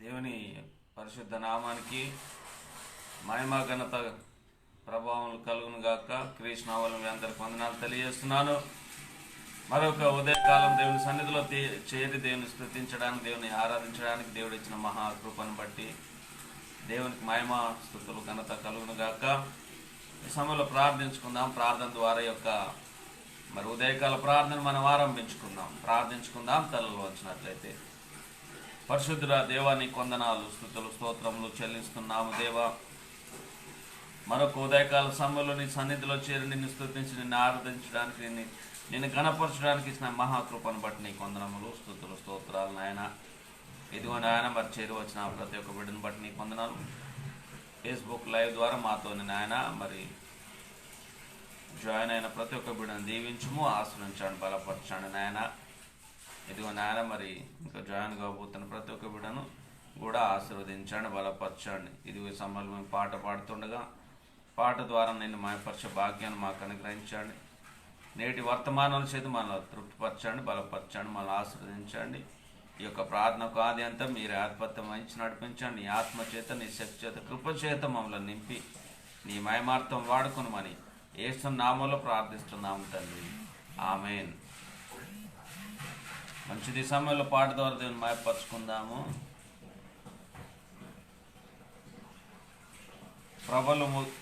దేవుని పరిశుద్ధ నామానికి మహిమ ఘనత ప్రభావం కలుగును గాక. కృష్ణావళి మీ అందరికి వందనాలు తెలియజేస్తున్నాను. మరొక ఉదయకాలం దేవుని సన్నిధిలో చేరి దేవుని స్తుతించడానికి, దేవుని ఆరాధించడానికి దేవుడు ఇచ్చిన మహాకృపను బట్టి దేవునికి మహిమ స్తుతులు ఘనత కలుగును గాక. ఈ సమయంలో ప్రార్థించుకుందాం. ప్రార్థన ద్వారా యొక్క ఉదయకాల ప్రార్థన మనం ఆరంభించుకుందాం. ప్రార్థించుకుందాం. తలలో వచ్చినట్లయితే పరిశుద్ధుల దేవాన్ని కొందనాలు, స్తుతులు, స్తోత్రములు చెల్లిస్తున్నాము. దేవా, మరొక ఉదయకాల సమయంలో నీ సన్నిధిలో చేరి నిన్ను స్తుతించి నిన్ను ఆరాధించడానికి, నిన్ను గణపరచడానికి ఇచ్చిన మహాకృపను బట్టి నీ కొందనములు, స్తుతులు, స్తోత్రాలు నాయన. ఇదిగో నాయన, మరి చేరి వచ్చిన ప్రతి ఒక్క బిడ్డను బట్టి నీ కొందనాలు. ఫేస్బుక్ లైవ్ ద్వారా మాతోని నాయన మరి జాయిన్ అయిన ప్రతి ఒక్క బిడ్డను దీవించుము, ఆశ్రయించండి, బలపరచండి నాయన. ఇదిగో నాయన, మరి ఇంకా జాయిన్ కాబోతున్న ప్రతి ఒక్క బిడ్డను కూడా ఆశీర్వదించండి, బలపరచండి. ఇదిగో సమయంలో మేము పాట పాడుతుండగా పాట ద్వారా నిన్ను మాయపరిచే భాగ్యాన్ని మాకు అనుగ్రహించండి. నేటి వర్తమానాల చేత మనల్ని తృప్తిపరచండి, బలపరచండి, మనల్ని ఆశీర్వదించండి. ఈ యొక్క ప్రార్థనకు ఆది అంతా మీరు ఆధిపత్యం వహించి నడిపించండి. నీ ఆత్మ చేత, నీ శక్తి చేత, కృప చేత మమ్మల్ని నింపి నీ మహిమార్థం వాడుకొనమని యేసు నామములో ప్రార్థిస్తున్నాము తండ్రి, ఆమేన్. మంచిది. సమయంలో పాట ద్వారా దేవుని మహిమపరచుకుందాము.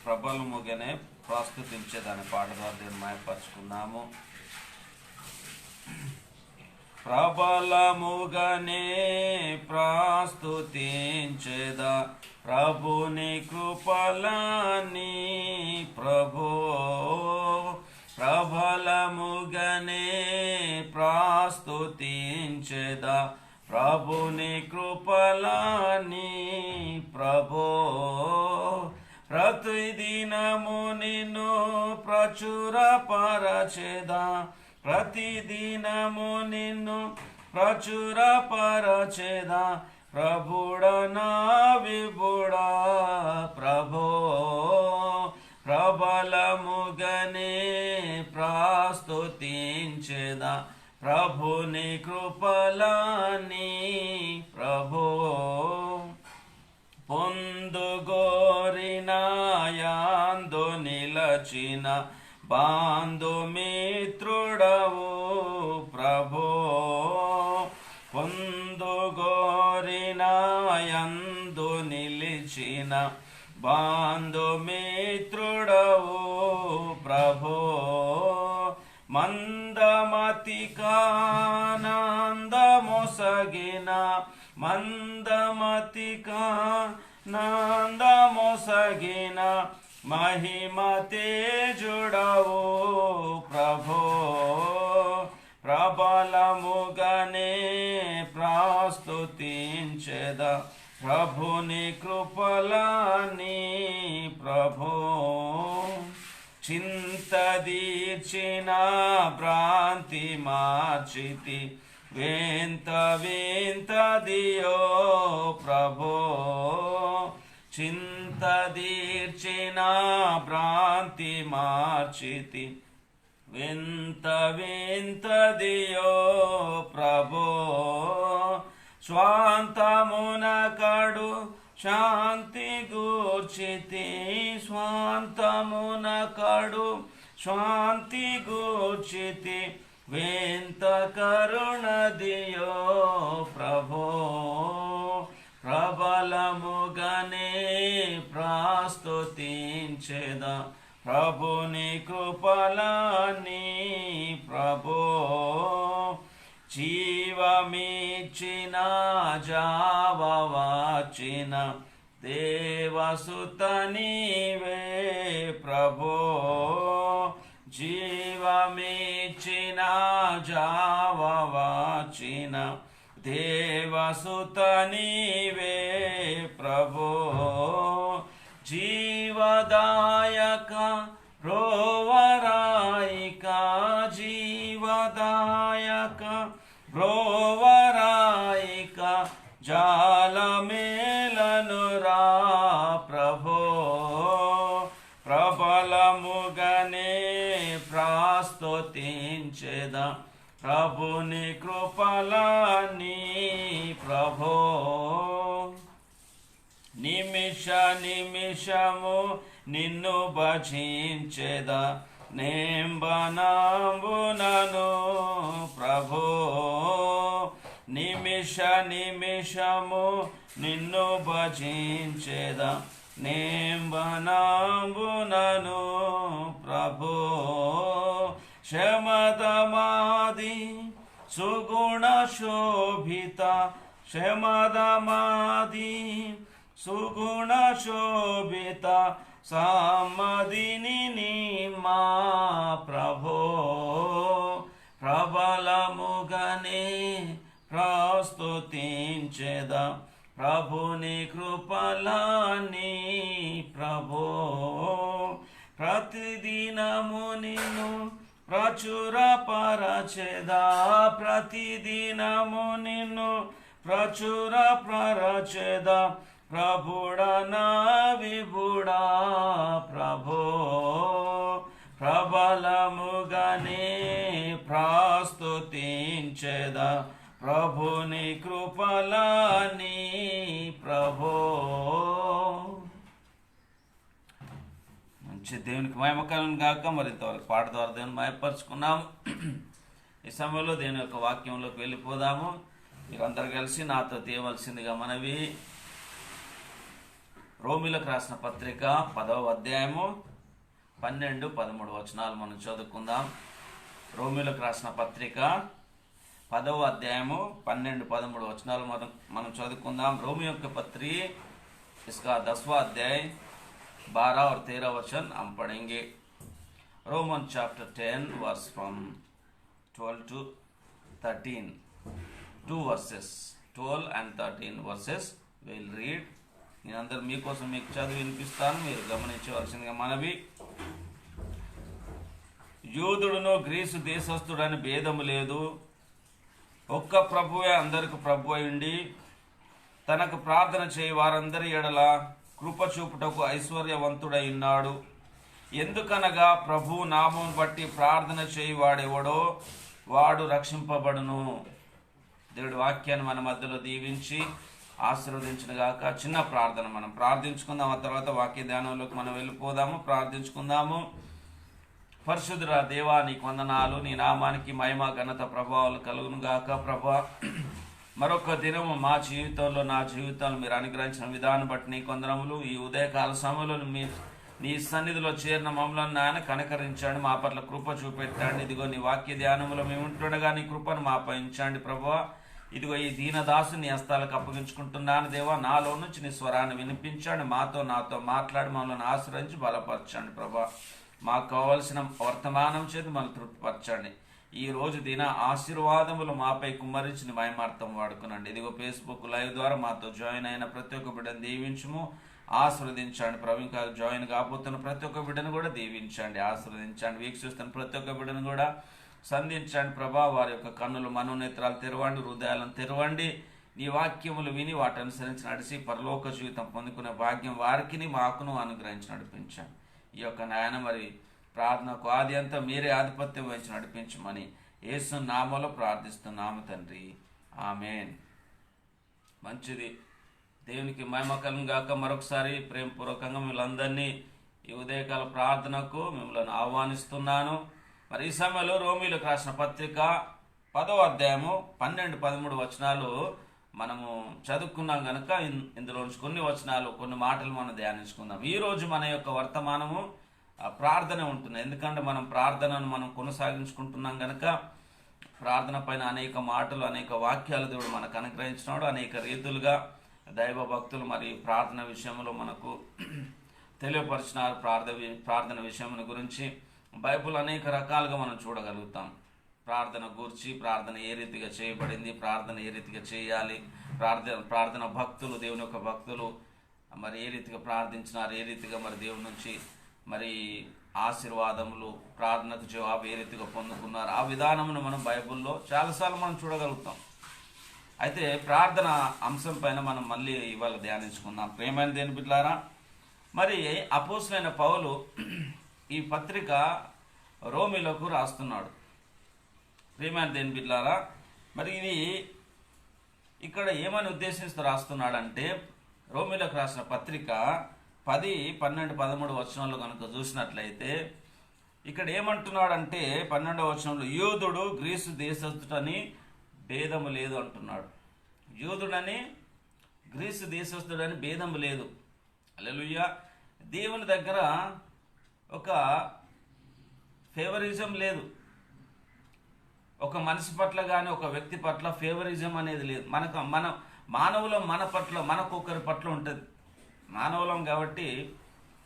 ప్రబలముగానే ప్రస్తుతించేదాన్ని పాట ద్వారా దేవుని మహిమపరచుకుందాము. ప్రబలముగానే ప్రస్తుతించేదా ప్రభుని కృపలని ప్రభో. ప్రబలముగానే ప్రస్తుతించేదా ప్రభుని కృపలని ప్రభో. ప్రతిదినము నిన్ను ప్రచురపరచెదా, ప్రతిదినము నిన్ను ప్రచురపరచెదా ప్రభుడా నా విభుడా ప్రభో. ప్రబలముగానే ప్రస్తుతించెదా ప్రభుని కృపలని ప్రభో. పొందుగోరిన యాందు నిలచిన బంధుమిత్రుడవు ప్రభో. పొందుగోరిన యందు నిలిచిన బంధుమిత్రుడవు ప్రభో. మందమతికానందమొసగిన, మందమతికానందమొసగిన మహిమ తేజుడవు ప్రభో. ప్రబలముగానే ప్రస్తుతించెద ప్రభుని కృపలని ప్రభో. చింతదీర్చిన భ్రాంతి మార్చితి వింత వింతదియో ప్రభో. చింతదీర్చిన భ్రాంతి మార్చితి వింత వింతదియో ప్రభో. స్వాంతమున కడు శాంతి గూర్చితి, స్వాంతమున కడు శాంతి గూర్చితి వింత కరుణదియో ప్రభో. ప్రబలముగానే ప్రస్తుతించెదా ప్రభుని కృపలని ప్రభో. జీవమిచ్చిన జావవాచిన దేవసుత నీవే ప్రభో. జీవమిచ్చిన జావవాచిన దేవసుత నీవే ప్రభో. జీవదాయక రోవరాయిక, జీవదాయక రోవరాయిక జాలమేలనురా ప్రభో. ప్రబలముగానే ప్రస్తుతించెదా ప్రభుని కృపలని ప్రభో. నిమిషము నిన్ను భజించేదా నేంబనాంబునను ప్రభో. నిమిషము నిన్ను భజించేదా నేంబనాంబునను ప్రభో. శమదమాది సుగుణ శోభిత శమదమాది సుగుణ శోభిత సామదిని మా ప్రభో. ప్రబలముగనే ప్రస్తుతించెదా ప్రభుని కృపలాని ప్రభో. ప్రతిదినము నిన్ను ప్రచురపరచెదా ప్రతిదినము నిన్ను ప్రచురపరచెదా ప్రభుడా నా విభుడా ప్రభో. ప్రబలముగనే ప్రస్తుతించెదా ప్రభుని కృపలాని ప్రభో. మంచి దేవునికి మహిమకరం గాక. మరి ఇంతవరకు పాట ద్వారా దేవుని మహిమపరుచుకున్నాము. ఈ సమయంలో దేవుని యొక్క వాక్యంలోకి వెళ్ళిపోదాము. మీరందరూ కలిసి నాతో తీయవలసిందిగా మనవి. రోమిలకు రాసిన పత్రిక 10వ అధ్యాయము 12-13 వచనాలు మనం చదువుకుందాం. రోమిలకు రాసిన పత్రిక 10వ అధ్యాయము 12-13 వచనాలు మనం చదువుకుందాం. रोमी యొక్క पत्री इसका 10वां अध्याय 12 और 13 वचन हम पढ़ेंगे. Roman chapter 10 verse from 12 to 13. 2 verses 12 and 13 verses we'll read. నేనందరూ మీకోసం మీకు చదివి వినిపిస్తాను, మీరు గమనించవలసిందిగా మనవి. యూదుడును గ్రీసు దేశస్థుడని భేదము లేదు, ఒక్క ప్రభువే అందరికి ప్రభు అయ్యుండి తనకు ప్రార్థన చేయి వారందరి ఎడల కృప చూపుటకు ఐశ్వర్యవంతుడై ఉన్నాడు. ఎందుకనగా ప్రభు నామం బట్టి ప్రార్థన చేయి వాడెవడో వాడు రక్షింపబడును. దేవుడి వాక్యాన్ని మన మధ్యలో దీవించి ఆశీర్వదించిన గాక. చిన్న ప్రార్థన మనం ప్రార్థించుకుందాం. ఆ తర్వాత వాక్య ధ్యానంలోకి మనం వెళ్ళిపోదాము. ప్రార్థించుకుందాము. పరిశుద్ధుడా దేవా, నీకు వందనాలు. నీ నామానికి మహిమ ఘనత ప్రభావాలు కలుగును గాక. ప్రభా, మరొక దినము మా జీవితంలో నా జీవితంలో మీరు అనుగ్రహించిన విధానం బట్టి నీకు వందనములు. ఈ ఉదయకాల సమయంలో నీ సన్నిధిలో చేరిన మమ్మల్ని నాయన కనకరించండి, మా పట్ల కృప చూపెట్టండి. ఇదిగో నీ వాక్య ధ్యానంలో మేము ఉంటుండగా నీ కృపను మాపై ఉంచండి ప్రభా. ఇదిగో ఈ దీనదాసు నీ హస్తాలకు అప్పగించుకుంటున్నాను దేవా. నాలో నుంచి నీ స్వరాన్ని వినిపించండి, నాతో మాట్లాడి మమ్మల్ని ఆశ్రయించి బలపరచండి ప్రభా. మాకు కావలసిన వర్తమానం చేతి మనం తృప్తిపరచండి. ఈ రోజు దిన ఆశీర్వాదములు మాపై కుమ్మరించి మహిమార్థం వాడుకునండి. ఇదిగో ఫేస్బుక్ లైవ్ ద్వారా మాతో జాయిన్ అయిన ప్రతి ఒక్క బిడ్డను దీవించుము, ఆశీర్వదించండి ప్రభు. ఇంకా జాయిన్ కాబోతున్న ప్రతి ఒక్క బిడ్డను కూడా దీవించండి, ఆశీర్వదించండి. వీక్షిస్తున్న ప్రతి ఒక్క బిడ్డను కూడా సంధించండి ప్రభా. వారి యొక్క కన్నులు మనోనేత్రాలు తెరవండి, హృదయాలను తెరవండి. నీ వాక్యములు విని వాటి అనుసరించి నడిచి పరలోక జీవితం పొందుకునే భాగ్యం వారికి మాకును అనుగ్రహించి నడిపించండి. ఈ యొక్క నాయన మరి ప్రార్థనకు ఆది అంతా మీరే ఆధిపత్యం వహించి నడిపించమని యేసు నామములో ప్రార్థిస్తున్నాము తండ్రి, ఆమేన్. మంచిది, దేవునికి మహిమ కలుగును గాక. మరొకసారి ప్రేమపూర్వకంగా మిమ్మల్ని ఈ ఉదయకాల ప్రార్థనకు మిమ్మల్ని ఆహ్వానిస్తున్నాను. మరి ఈ సమయంలో రోమీలకు రాసిన పత్రిక 10వ అధ్యాయము 12-13 వచనాలు మనము చదువుకున్నాం కనుక ఇందులో కొన్ని వచనాలు, కొన్ని మాటలు మనం ధ్యానించుకుందాం. ఈరోజు మన యొక్క వర్తమానము ప్రార్థన ఉంటుంది. ఎందుకంటే మనం ప్రార్థనను మనం కొనసాగించుకుంటున్నాం కనుక ప్రార్థన పైన అనేక మాటలు, అనేక వాక్యాలు దేవుడు మనకు అనుగ్రహించినాడు. అనేక రీతులుగా దైవ భక్తులు మరి ప్రార్థన విషయంలో మనకు తెలియపరిచినారు. ప్రార్థన విషయం గురించి బైబిల్ అనేక రకాలుగా మనం చూడగలుగుతాం. ప్రార్థన గూర్చి, ప్రార్థన ఏ రీతిగా చేయబడింది, ప్రార్థన ఏ రీతిగా చేయాలి, ప్రార్థన భక్తులు, దేవుని యొక్క భక్తులు మరి ఏ రీతిగా ప్రార్థించినారు, ఏ రీతిగా మరి దేవుని నుంచి మరి ఆశీర్వాదములు, ప్రార్థనకు జవాబు ఏ రీతిగా పొందుకున్నారు, ఆ విధానమును మనం బైబిల్లో చాలాసార్లు మనం చూడగలుగుతాం. అయితే ప్రార్థన అంశం పైన మనం మళ్ళీ ఇవాళ ధ్యానించుకుందాం. ప్రేమైన దేని బిడ్డలారా, మరి అపోస్తలుడైన పౌలు ఈ పత్రిక రోమీలకు రాస్తున్నాడు. ప్రేమైన దేని బిడ్డలారా, మరి ఇది ఇక్కడ ఏమని ఉద్దేశిస్తూ రాస్తున్నాడంటే, రోమిలకు రాసిన పత్రిక 10, 12, 13 వచనాల్లో కనుక చూసినట్లయితే ఇక్కడ ఏమంటున్నాడంటే 12వ వచనంలో యూదుడు గ్రీసు దేశస్థుడని భేదము లేదు అంటున్నాడు. యూదుడని గ్రీసు దేశస్థుడని భేదము లేదు. హల్లెలూయా. దేవుని దగ్గర ఒక ఫేవరిజం లేదు. ఒక మనిషి పట్ల కానీ ఒక వ్యక్తి పట్ల ఫేవరిజం అనేది లేదు. మన మానవులం మన పట్ల మనకొకరి పట్ల ఉంటుంది. మానవులం కాబట్టి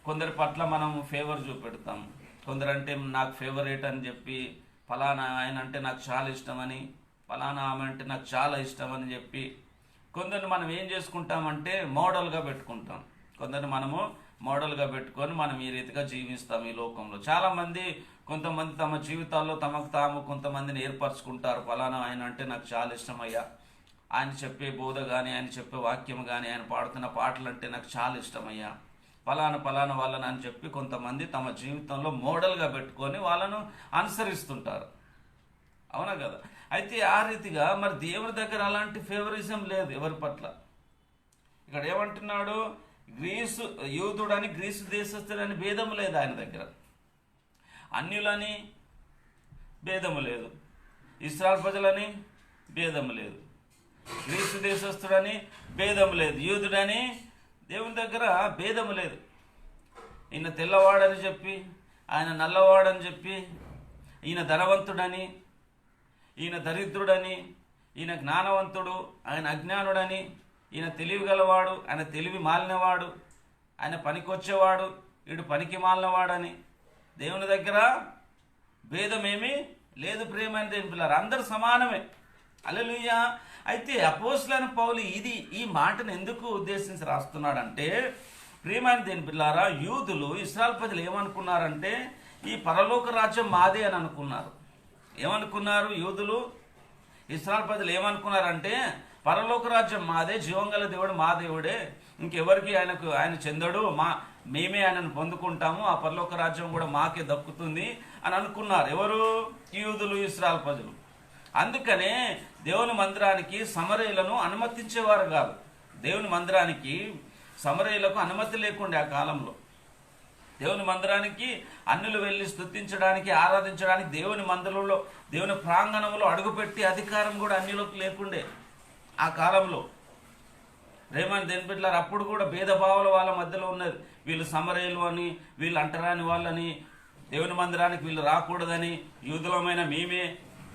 కొందరి పట్ల మనం ఫేవర్ చూపెడతాం. కొందరంటే నాకు ఫేవరేట్ అని చెప్పి, ఫలానా ఆయన అంటే నాకు చాలా ఇష్టమని, ఫలానా ఆమె అంటే నాకు చాలా ఇష్టం అని చెప్పి కొందరిని మనం ఏం చేసుకుంటామంటే మోడల్గా పెట్టుకుంటాం. కొందరిని మనము మోడల్గా పెట్టుకొని మనం ఈ రీతిగా జీవిస్తాం ఈ లోకంలో. చాలామంది కొంతమంది తమ జీవితాల్లో తమకు తాము కొంతమందిని ఏర్పరచుకుంటారు. ఫలానా ఆయన అంటే నాకు చాలా ఇష్టమయ్యా, ఆయన చెప్పే బోధ కానీ, ఆయన చెప్పే వాక్యం కానీ, ఆయన పాడుతున్న పాటలు అంటే నాకు చాలా ఇష్టమయ్యా, ఫలానా వాళ్ళని అని చెప్పి కొంతమంది తమ జీవితంలో మోడల్గా పెట్టుకొని వాళ్ళను అనుసరిస్తుంటారు. అవునా కదా? అయితే ఆ రీతిగా మరి దేవుని దగ్గర అలాంటి ఫేవరిజం లేదు ఎవరి పట్ల. ఇక్కడ ఏమంటున్నాడు? యూదుడని గ్రీసు దేశస్థుడని భేదము లేదు ఆయన దగ్గర. అన్యులని భేదము లేదు, ఇశ్రాయేలు ప్రజలని భేదము లేదు, గ్రీసు దేశస్థుడని భేదము లేదు, యూదుడని దేవుని దగ్గర భేదము లేదు. ఈయన తెల్లవాడని చెప్పి, ఆయన నల్లవాడని చెప్పి, ఈయన ధనవంతుడని, ఈయన దరిద్రుడని, ఈయన జ్ఞానవంతుడు, ఆయన అజ్ఞానుడని, ఈయన తెలివి గలవాడు, ఆయన తెలివి మాలినవాడు, ఆయన పనికొచ్చేవాడు, వీడు పనికి మాలినవాడని దేవుని దగ్గర భేదమేమీ లేదు. ప్రియమైన దేవుని పిల్లలు అందరూ సమానమే. హల్లెలూయా. అయితే అపోస్తలుడైన పౌలు ఈ మాటను ఎందుకు ఉద్దేశించి రాస్తున్నాడంటే, ప్రియమైన దేవుని పిల్లారా, యూదులు ఇశ్రాయేలు ప్రజలు ఏమనుకున్నారంటే ఈ పరలోక రాజ్యం మాదే అని అనుకున్నారు. ఏమనుకున్నారు? యూదులు ఇశ్రాయేలు ప్రజలు ఏమనుకున్నారంటే పరలోక రాజ్యం మాదే, జీవంగల దేవుడు మా దేవుడే, ఇంకెవరికి ఆయన చెందడు, మేమే ఆయనను పొందుకుంటాము, ఆ పరలోక రాజ్యం కూడా మాకే దక్కుతుంది అని అనుకున్నారు. ఎవరు? యూదులు, ఇశ్రాయేలు ప్రజలు. అందుకనే దేవుని మందిరానికి సమరయులను అనుమతించేవారు కాదు. దేవుని మందిరానికి సమరయులకు అనుమతి లేకుండే ఆ కాలంలో. దేవుని మందిరానికి అన్యులు వెళ్ళి స్తుతించడానికి, ఆరాధించడానికి దేవుని మందిరంలో, దేవుని ప్రాంగణంలో అడుగుపెట్టి అధికారం కూడా అన్యులకు లేకుండే ఆ కాలంలో. ప్రేమని దేని బిడ్డలారా, అప్పుడు కూడా భేదభావాలు వాళ్ళ మధ్యలో ఉన్నది. వీళ్ళు సమరయులు అని, వీళ్ళు అంటరాని వాళ్ళని, దేవుని మందిరానికి వీళ్ళు రాకూడదని, యూదులమైన మేమే,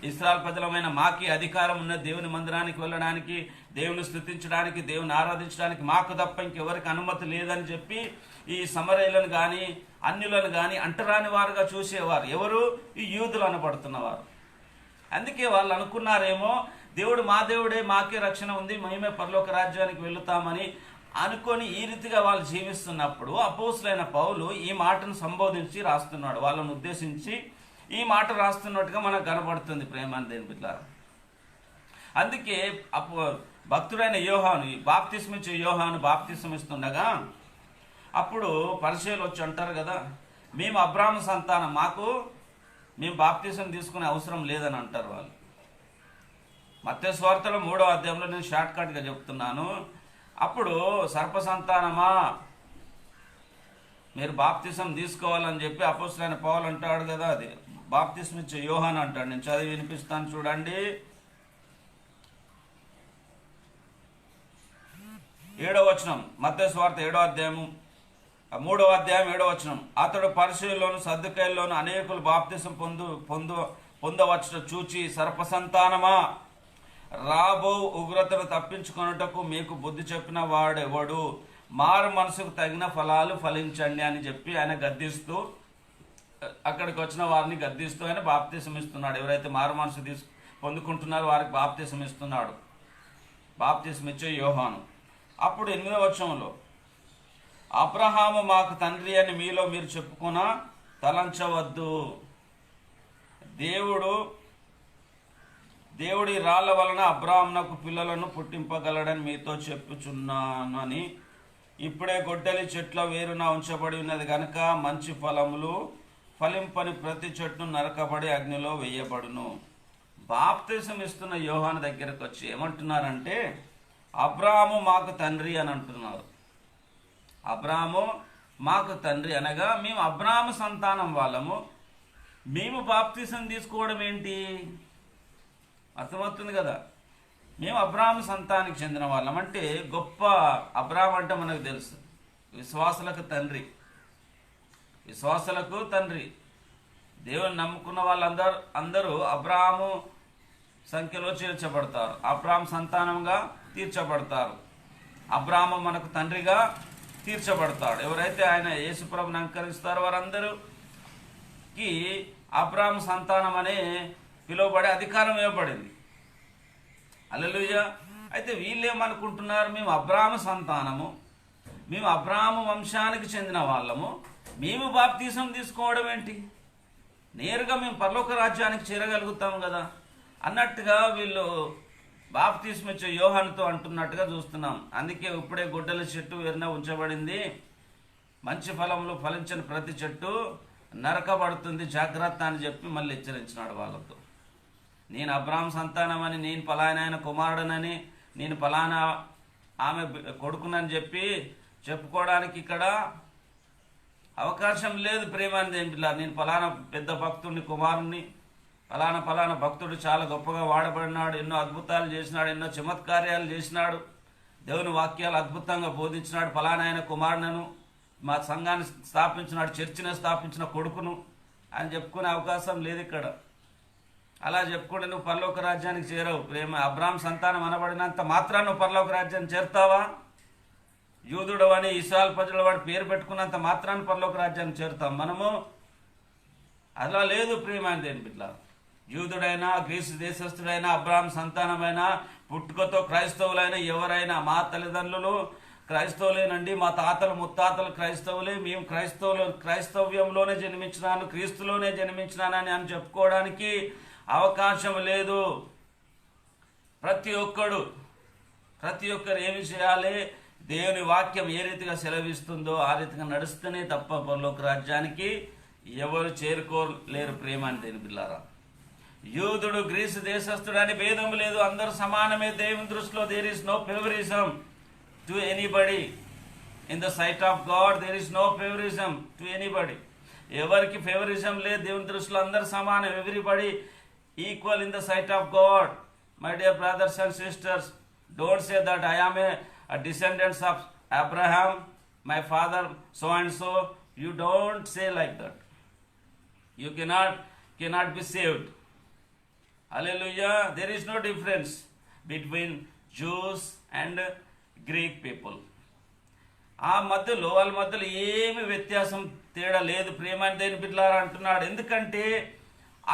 ఇశ్రాయేలు ప్రజలమైన మాకి అధికారం ఉన్నది దేవుని మందిరానికి వెళ్ళడానికి, దేవుని స్తుతించడానికి, దేవుని ఆరాధించడానికి మాకు తప్ప ఇంకెవరికి అనుమతి లేదని చెప్పి ఈ సమరయులను కానీ అన్యులను కానీ అంటరాని వారుగా చూసేవారు. ఎవరు? ఈ యూదులు అనబడుతున్నవారు. అందుకే వాళ్ళు అనుకున్నారేమో దేవుడు మా దేవుడే, మాకే రక్షణ ఉంది, మేమే పరలోక రాజ్యానికి వెళుతామని అనుకొని ఈ రీతిగా వాళ్ళు జీవిస్తున్నప్పుడు అపోస్తలుడైన పౌలు ఈ మాటను సంబోధించి రాస్తున్నాడు. వాళ్ళను ఉద్దేశించి ఈ మాట రాస్తున్నట్టుగా మనకు కనబడుతుంది. ప్రేమాని దేని బిడ్డలారా, అందుకే భక్తుడైన యోహాను, బాప్తిస్మిచ్చే యోహాను బాప్తిస్మ ఇస్తుండగా అప్పుడు పరిచయాలు వచ్చి అంటారు కదా, మేము అబ్రాహాము సంతానం, మేము బాప్తిసం తీసుకునే అవసరం లేదని అంటారు వాళ్ళు. మత్తయి సువార్తలో 3వ అధ్యాయంలో నేను షార్ట్ కట్గా చెప్తున్నాను. అప్పుడు సర్ప సంతానమా మీరు బాప్తిసం తీసుకోవాలని చెప్పి అపోస్తలుడైన పౌలు అంటాడు కదా, అది బాప్తిసం ఇచ్చే యోహాను అంటాడు. నేను చదివి వినిపిస్తాను చూడండి. 7వ వచనం, మత్తయి సువార్త 7వ అధ్యాయం 3వ అధ్యాయం 7వ వచనం. అతడు పరిసయ్యుల్లోను సద్దూకయ్యుల్లోను అనేకులు బాప్తిసం పొందవచ్చుట చూచి, సర్ప సంతానమా రాబో ఉగ్రతను తప్పించుకొనుటకు మీకు బుద్ధి చెప్పిన వాడెవడు, మారు మనసుకు తగిన ఫలాలు ఫలించండి అని చెప్పి ఆయన గద్దిస్తూ, అక్కడికి వచ్చిన వారిని గద్దిస్తూ ఆయన బాప్తిసం ఇస్తున్నాడు. ఎవరైతే మారు మనసు పొందుకుంటున్నారో వారికి బాప్తిసం ఇస్తున్నాడు, బాప్తిసం ఇచ్చే యోహాను. అప్పుడు 8వ వచనంలో, అబ్రహాము మాకు తండ్రి అని మీలో మీరు చెప్పుకున్న తలంచవద్దు, దేవుడి రాళ్ల వలన అబ్రాహామునకు పిల్లలను పుట్టింపగలడని మీతో చెప్పుచున్నానని, ఇప్పుడే గొడ్డలి చెట్ల వేరున ఉంచబడి ఉన్నది గనుక మంచి ఫలములు ఫలింపని ప్రతి చెట్టును నరకబడి అగ్నిలో వేయబడును. బాప్తిసం ఇస్తున్న యోహాను దగ్గరకు వచ్చి ఏమంటున్నారంటే అబ్రాహాము మాకు తండ్రి అని అంటున్నారు. అబ్రాము మాకు తండ్రి అనగా మేము అబ్రాము సంతానం వాళ్ళము. మేము బాప్తిసం తీసుకోవడం ఏంటి? అర్థమవుతుంది కదా. మేము అబ్రాము సంతానికి చెందిన వాళ్ళం అంటే గొప్ప. అబ్రాము అంటే మనకు తెలుసు విశ్వాసులకు తండ్రి, విశ్వాసులకు తండ్రి. దేవుని నమ్ముకున్న వాళ్ళందరూ అబ్రాము సంఖ్యలో చేర్చబడతారు, అబ్రాము సంతానంగా తీర్చబడతారు. అబ్రాము మనకు తండ్రిగా తీర్చబడతాడు. ఎవరైతే ఆయన యేసుప్రభుని అంగీకరిస్తారో వారందరూకి అబ్రాము సంతానం అనే పిలువబడే అధికారం ఇవ్వబడింది. హల్లెలూయా. అయితే వీళ్ళు ఏమనుకుంటున్నారు? మేము అబ్రాము సంతానము, మేము అబ్రాము వంశానికి చెందిన వాళ్ళము, మేము బాప్తీసం తీసుకోవడం ఏంటి? నేరుగా మేము పరలోక రాజ్యానికి చేరగలుగుతాం కదా అన్నట్టుగా వీళ్ళు బాప్తీసం ఇచ్చే యోహానుతో అంటున్నట్టుగా చూస్తున్నాం. అందుకే ఇప్పుడే గొడ్డల చెట్టు వెన్న ఉంచబడింది, మంచి ఫలములు ఫలించిన ప్రతి చెట్టు నరకబడుతుంది, జాగ్రత్త అని చెప్పి మళ్ళీ హెచ్చరించినాడు వాళ్ళతో. నేను అబ్రాహాం సంతానమని, నేను పలానా కుమారుడనని, నేను పలానా ఆమె కొడుకునని చెప్పి చెప్పుకోవడానికి ఇక్కడ అవకాశం లేదు. ప్రేమాని ఏంటిలా నేను పలానా పెద్ద భక్తుడిని కుమారుణ్ణి, పలానా భక్తుడు చాలా గొప్పగా వాడబడినాడు, ఎన్నో అద్భుతాలు చేసినాడు, ఎన్నో చమత్కార్యాలు చేసినాడు, దేవుని వాక్యాలు అద్భుతంగా బోధించినాడు, పలానా ఆయన కుమారునను, మా సంఘాన్ని స్థాపించినాడు, చర్చిని స్థాపించిన కొడుకును అని చెప్పుకునే అవకాశం లేదు ఇక్కడ. అలా చెప్పుకుంటే నువ్వు పరలోక రాజ్యానికి చేరవు. ప్రేమ అబ్రాహాం సంతానం అనబడినంత మాత్రాన్ని నువ్వు పరలోక రాజ్యాన్ని చేరుతావా? యూదుడు అని ఇస్రాయేల్ ప్రజల వాడు పేరు పెట్టుకున్నంత మాత్రాన్ని పరలోక రాజ్యాన్ని చేరుతాం మనము? అలా లేదు ప్రేమాని దేని బిడ్డ. యూదుడైనా, గ్రీసు దేశస్థుడైనా, అబ్రాహాం సంతానమైనా, పుట్టుకతో క్రైస్తవులైనా ఎవరైనా, మా తల్లిదండ్రులు క్రైస్తవులేనండి, మా తాతలు ముత్తాతలు క్రైస్తవులే, మేము క్రైస్తవ్యంలోనే జన్మించినాను, క్రీస్తులోనే జన్మించినానని అని చెప్పుకోవడానికి అవకాశం లేదు. ప్రతి ఒక్కరు ఏమి చేయాలి? దేవుని వాక్యం ఏ రీతిగా సెలవిస్తుందో ఆ రీతిగా నడుస్తూనే తప్ప పరలోక రాజ్యానికి ఎవరు చేరుకోలేరు. ప్రేమాని దేని పిల్లారా. యూదుడు, గ్రీసు దేశస్థుడు అని భేదం లేదు, అందరూ సమానమే దేవుని దృష్టిలో. There is no favouritism to anybody in the sight of God. There is no favouritism to anybody. ఎవరికి ఫేవరిజం లేదు దేవుని దృష్టిలో, అందరు సమానం. Everybody equal in the sight of God. My dear brothers and sisters, don't say that I am a descendants of Abraham, my father so and so. You don't say like that. You cannot be saved. Hallelujah. There is no difference between Jews and Greek people. ఆ మధ్యలో వాళ్ళ మధ్యలో ఏమి వ్యత్యాసం తేడా లేదు. ప్రేమని దేని బిడ్డలారా అంటున్నాడు. ఎందుకంటే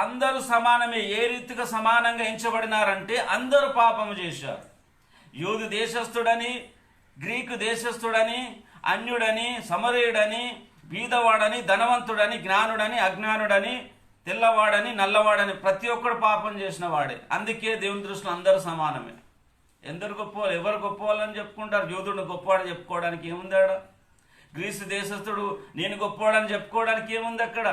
అందరూ సమానమే. ఏ రీతిగా సమానంగా ఎంచబడినారంటే అందరూ పాపము చేశారు. యూదు దేశస్థుడని, గ్రీకు దేశస్థుడని, అన్యుడని, సమరయుడని, బీదవాడని, ధనవంతుడని, జ్ఞానుడని, అజ్ఞానుడని, తెల్లవాడని, నల్లవాడని ప్రతి ఒక్కడు పాపం చేసిన వాడే. అందుకే దేవుని దృష్టిలో అందరూ సమానమే. ఎవరు గొప్పవాళ్ళని చెప్పుకుంటారు? యూదుడిని గొప్పవాడు చెప్పుకోవడానికి ఏముంది అక్కడ? గ్రీసు దేశస్థుడు నేను గొప్పవాడని చెప్పుకోవడానికి ఏముంది అక్కడ?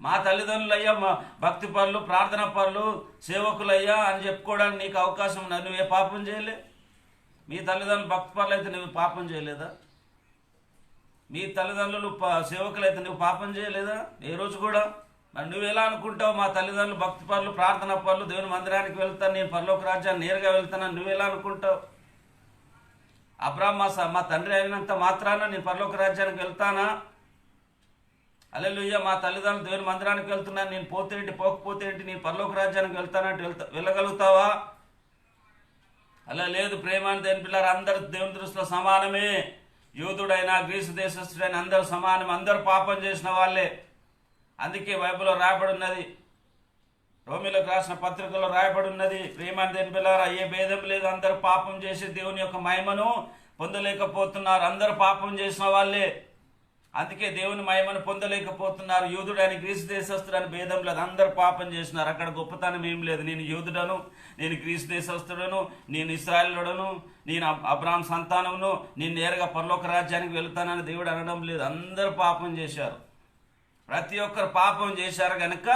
మా తల్లిదండ్రులయ్యా, మా భక్తి పనులు, ప్రార్థన పనులు, సేవకులయ్యా అని చెప్పుకోవడానికి నీకు అవకాశం ఉన్నది. నువ్వే పాపం చేయలే? మీ తల్లిదండ్రులు భక్తి పనులు అయితే నువ్వు పాపం చేయలేదా? మీ తల్లిదండ్రులు సేవకులైతే నువ్వు పాపం చేయలేదా ఏ రోజు కూడా? మరి నువ్వు ఎలా అనుకుంటావు? మా తల్లిదండ్రులు భక్తి పనులు, ప్రార్థన పనులు, దేవుని మందిరానికి వెళ్తాను, నేను పరలోక రాజ్యాన్ని నేరుగా వెళ్తానని నువ్వు ఎలా అనుకుంటావు? అబ్రాహాం మా తండ్రి అయినంత మాత్రాన నేను పరలోక రాజ్యానికి వెళ్తానా? హల్లెలూయా. మా తల్లిదండ్రులు దేవుని మందిరానికి వెళ్తున్నాను, నేను పోతే ఏంటి, పోకపోతే ఏంటి, నేను పరలోక రాజ్యానికి వెళ్తానంటే వెళ్ళగలుగుతావా? అలా లేదు. ప్రేమాని దేని పిల్లలు అందరూ దేవుని దృష్టిలో సమానమే. యూదుడైనా, గ్రీసు దేశస్థుడైనా అందరూ సమానం. అందరూ పాపం చేసిన వాళ్ళే. అందుకే బైబిల్లో రాయబడి ఉన్నది, రోమిలకు రాసిన పత్రికలో రాయబడి ఉన్నది, ప్రేమాని దేని పిల్లరా ఏ భేదం లేదు, అందరూ పాపం చేసి దేవుని యొక్క మహిమను పొందలేకపోతున్నారు. అందరూ పాపం చేసిన వాళ్ళే. అందుకే దేవుని మహిమను పొందలేకపోతున్నారు. యూదుడని, గ్రీసు దేశస్థుడని భేదం లేదు, అందరూ పాపం చేసినారు. అక్కడ గొప్పతనం ఏం లేదు. నేను యూదుడను, నేను గ్రీసు దేశస్థుడను, నేను ఇశ్రాయేలుడను, నేను అబ్రాహాం సంతానమును, నేను నేరుగా పరలోక రాజ్యానికి వెళ్తానని దేవుడు అనడం లేదు. అందరూ పాపం చేశారు. ప్రతి ఒక్కరు పాపం చేశారు కనుక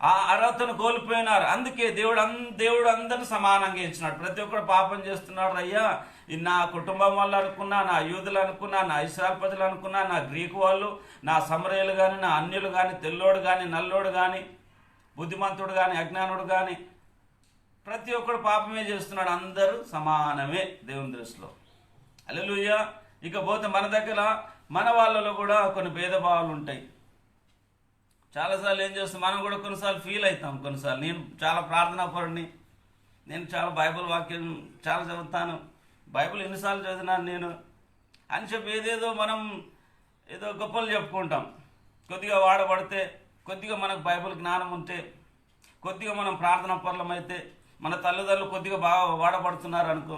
ఆ అర్హతను కోల్పోయినారు. అందుకే దేవుడు అందరిని సమానంగా ఇచ్చినాడు. ప్రతి ఒక్కరు పాపం చేస్తున్నాడు. అయ్యా, నా కుటుంబం వాళ్ళు అనుకున్నా, నా యూదులు అనుకున్నా, నా ఇశ్రాయేలు ప్రజలు అనుకున్నా, నా గ్రీకు వాళ్ళు, నా సమరయులు కానీ, నా అన్యులు కానీ, తెల్లోడు కానీ, నల్లోడు కానీ, బుద్ధిమంతుడు కానీ, అజ్ఞానుడు కానీ, ప్రతి ఒక్కడు పాపమే చేస్తున్నాడు. అందరూ సమానమే దేవుని దృష్టిలో. హల్లెలూయా. ఇకపోతే మన దగ్గర మన వాళ్ళలో కూడా కొన్ని భేదభావాలు ఉంటాయి. చాలాసార్లు ఏం చేస్తాం, మనం కూడా కొన్నిసార్లు ఫీల్ అవుతాం. కొన్నిసార్లు నేను చాలా ప్రార్థనాపరుడిని, నేను చాలా బైబిల్ వాక్యం చాలా చదువుతాను, బైబిల్ ఎన్నిసార్లు చదివినాను నేను అని చెప్పి ఏదేదో మనం ఏదో గొప్పలు చెప్పుకుంటాం. కొద్దిగా వాడబడితే, కొద్దిగా మనకు బైబిల్ జ్ఞానం ఉంటే, కొద్దిగా మనం ప్రార్థనా పరులమైతే, మన తల్లిదండ్రులు కొద్దిగా బాగా వాడబడుతున్నారు అనుకో,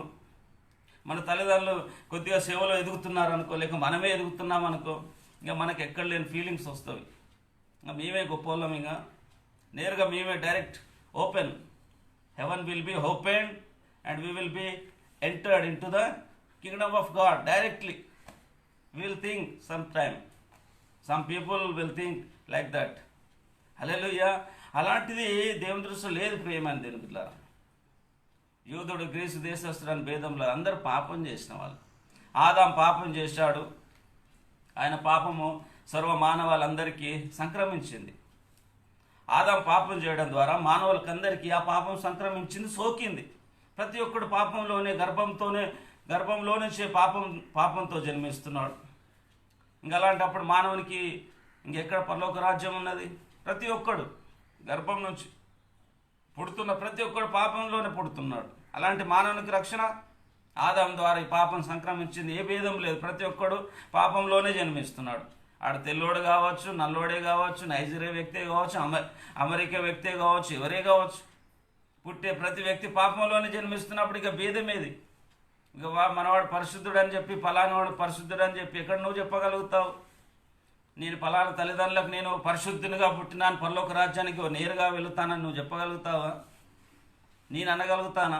మన తల్లిదండ్రులు కొద్దిగా సేవలో ఎదుగుతున్నారు అనుకో, లేక మనమే ఎదుగుతున్నాం అనుకో, ఇంకా మనకు ఎక్కడ లేని ఫీలింగ్స్ వస్తాయి. ఇంకా మేమే గొప్ప వాళ్ళం, ఇంకా నేరుగా మేమే direct open, heaven will be open and we will be entered into the kingdom of God directly. Will think some time, some people will think like that. Hallelujah. అలాంటిది దేవుని దృష్టిలో లేదు ప్రియమైన దేవుని బిడ్డలారా. యూదుడు గ్రీసు దేశస్తుడు అని భేదంలో అందరూ పాపం చేసిన వాళ్ళు. ఆదాం పాపం చేశాడు, ఆయన పాపము సర్వ మానవాళ్ళందరికీ సంక్రమించింది. ఆదాం పాపం చేయడం ద్వారా మానవులకందరికీ ఆ పాపం సంక్రమించింది, సోకింది. ప్రతి ఒక్కడు పాపంలోనే గర్భంలో నుంచే పాపంతో జన్మిస్తున్నాడు. ఇంకా అలాంటప్పుడు మానవునికి ఇంకెక్కడ పరలోక రాజ్యం ఉన్నది? ప్రతి ఒక్కడు గర్భం నుంచి పుడుతున్న ప్రతి ఒక్కడు పాపంలోనే పుడుతున్నాడు. అలాంటి మానవునికి రక్షణ ఆదాం ద్వారా ఈ పాపం సంక్రమించింది. ఏ భేదం లేదు, ప్రతి ఒక్కడు పాపంలోనే జన్మిస్తున్నాడు. ఆడ తెల్లోడు కావచ్చు, నల్లోడే కావచ్చు, నైజీరియా వ్యక్తే కావచ్చు, అమెరికా వ్యక్తే కావచ్చు, ఎవరే కావచ్చు, పుట్టే ప్రతి వ్యక్తి పాపంలోనే జన్మిస్తున్నప్పుడు ఇక భేదమేది? ఇక మనవాడు పరిశుద్ధుడు అని చెప్పి, ఫలానావాడు పరిశుద్ధుడు అని చెప్పి ఎక్కడ నువ్వు చెప్పగలుగుతావు? నేను ఫలానా తల్లిదండ్రులకు నేను పరిశుద్ధునిగా పుట్టినాను, పరలోక రాజ్యానికి నేరుగా వెళుతానని నువ్వు చెప్పగలుగుతావా? నేను అనగలుగుతానా?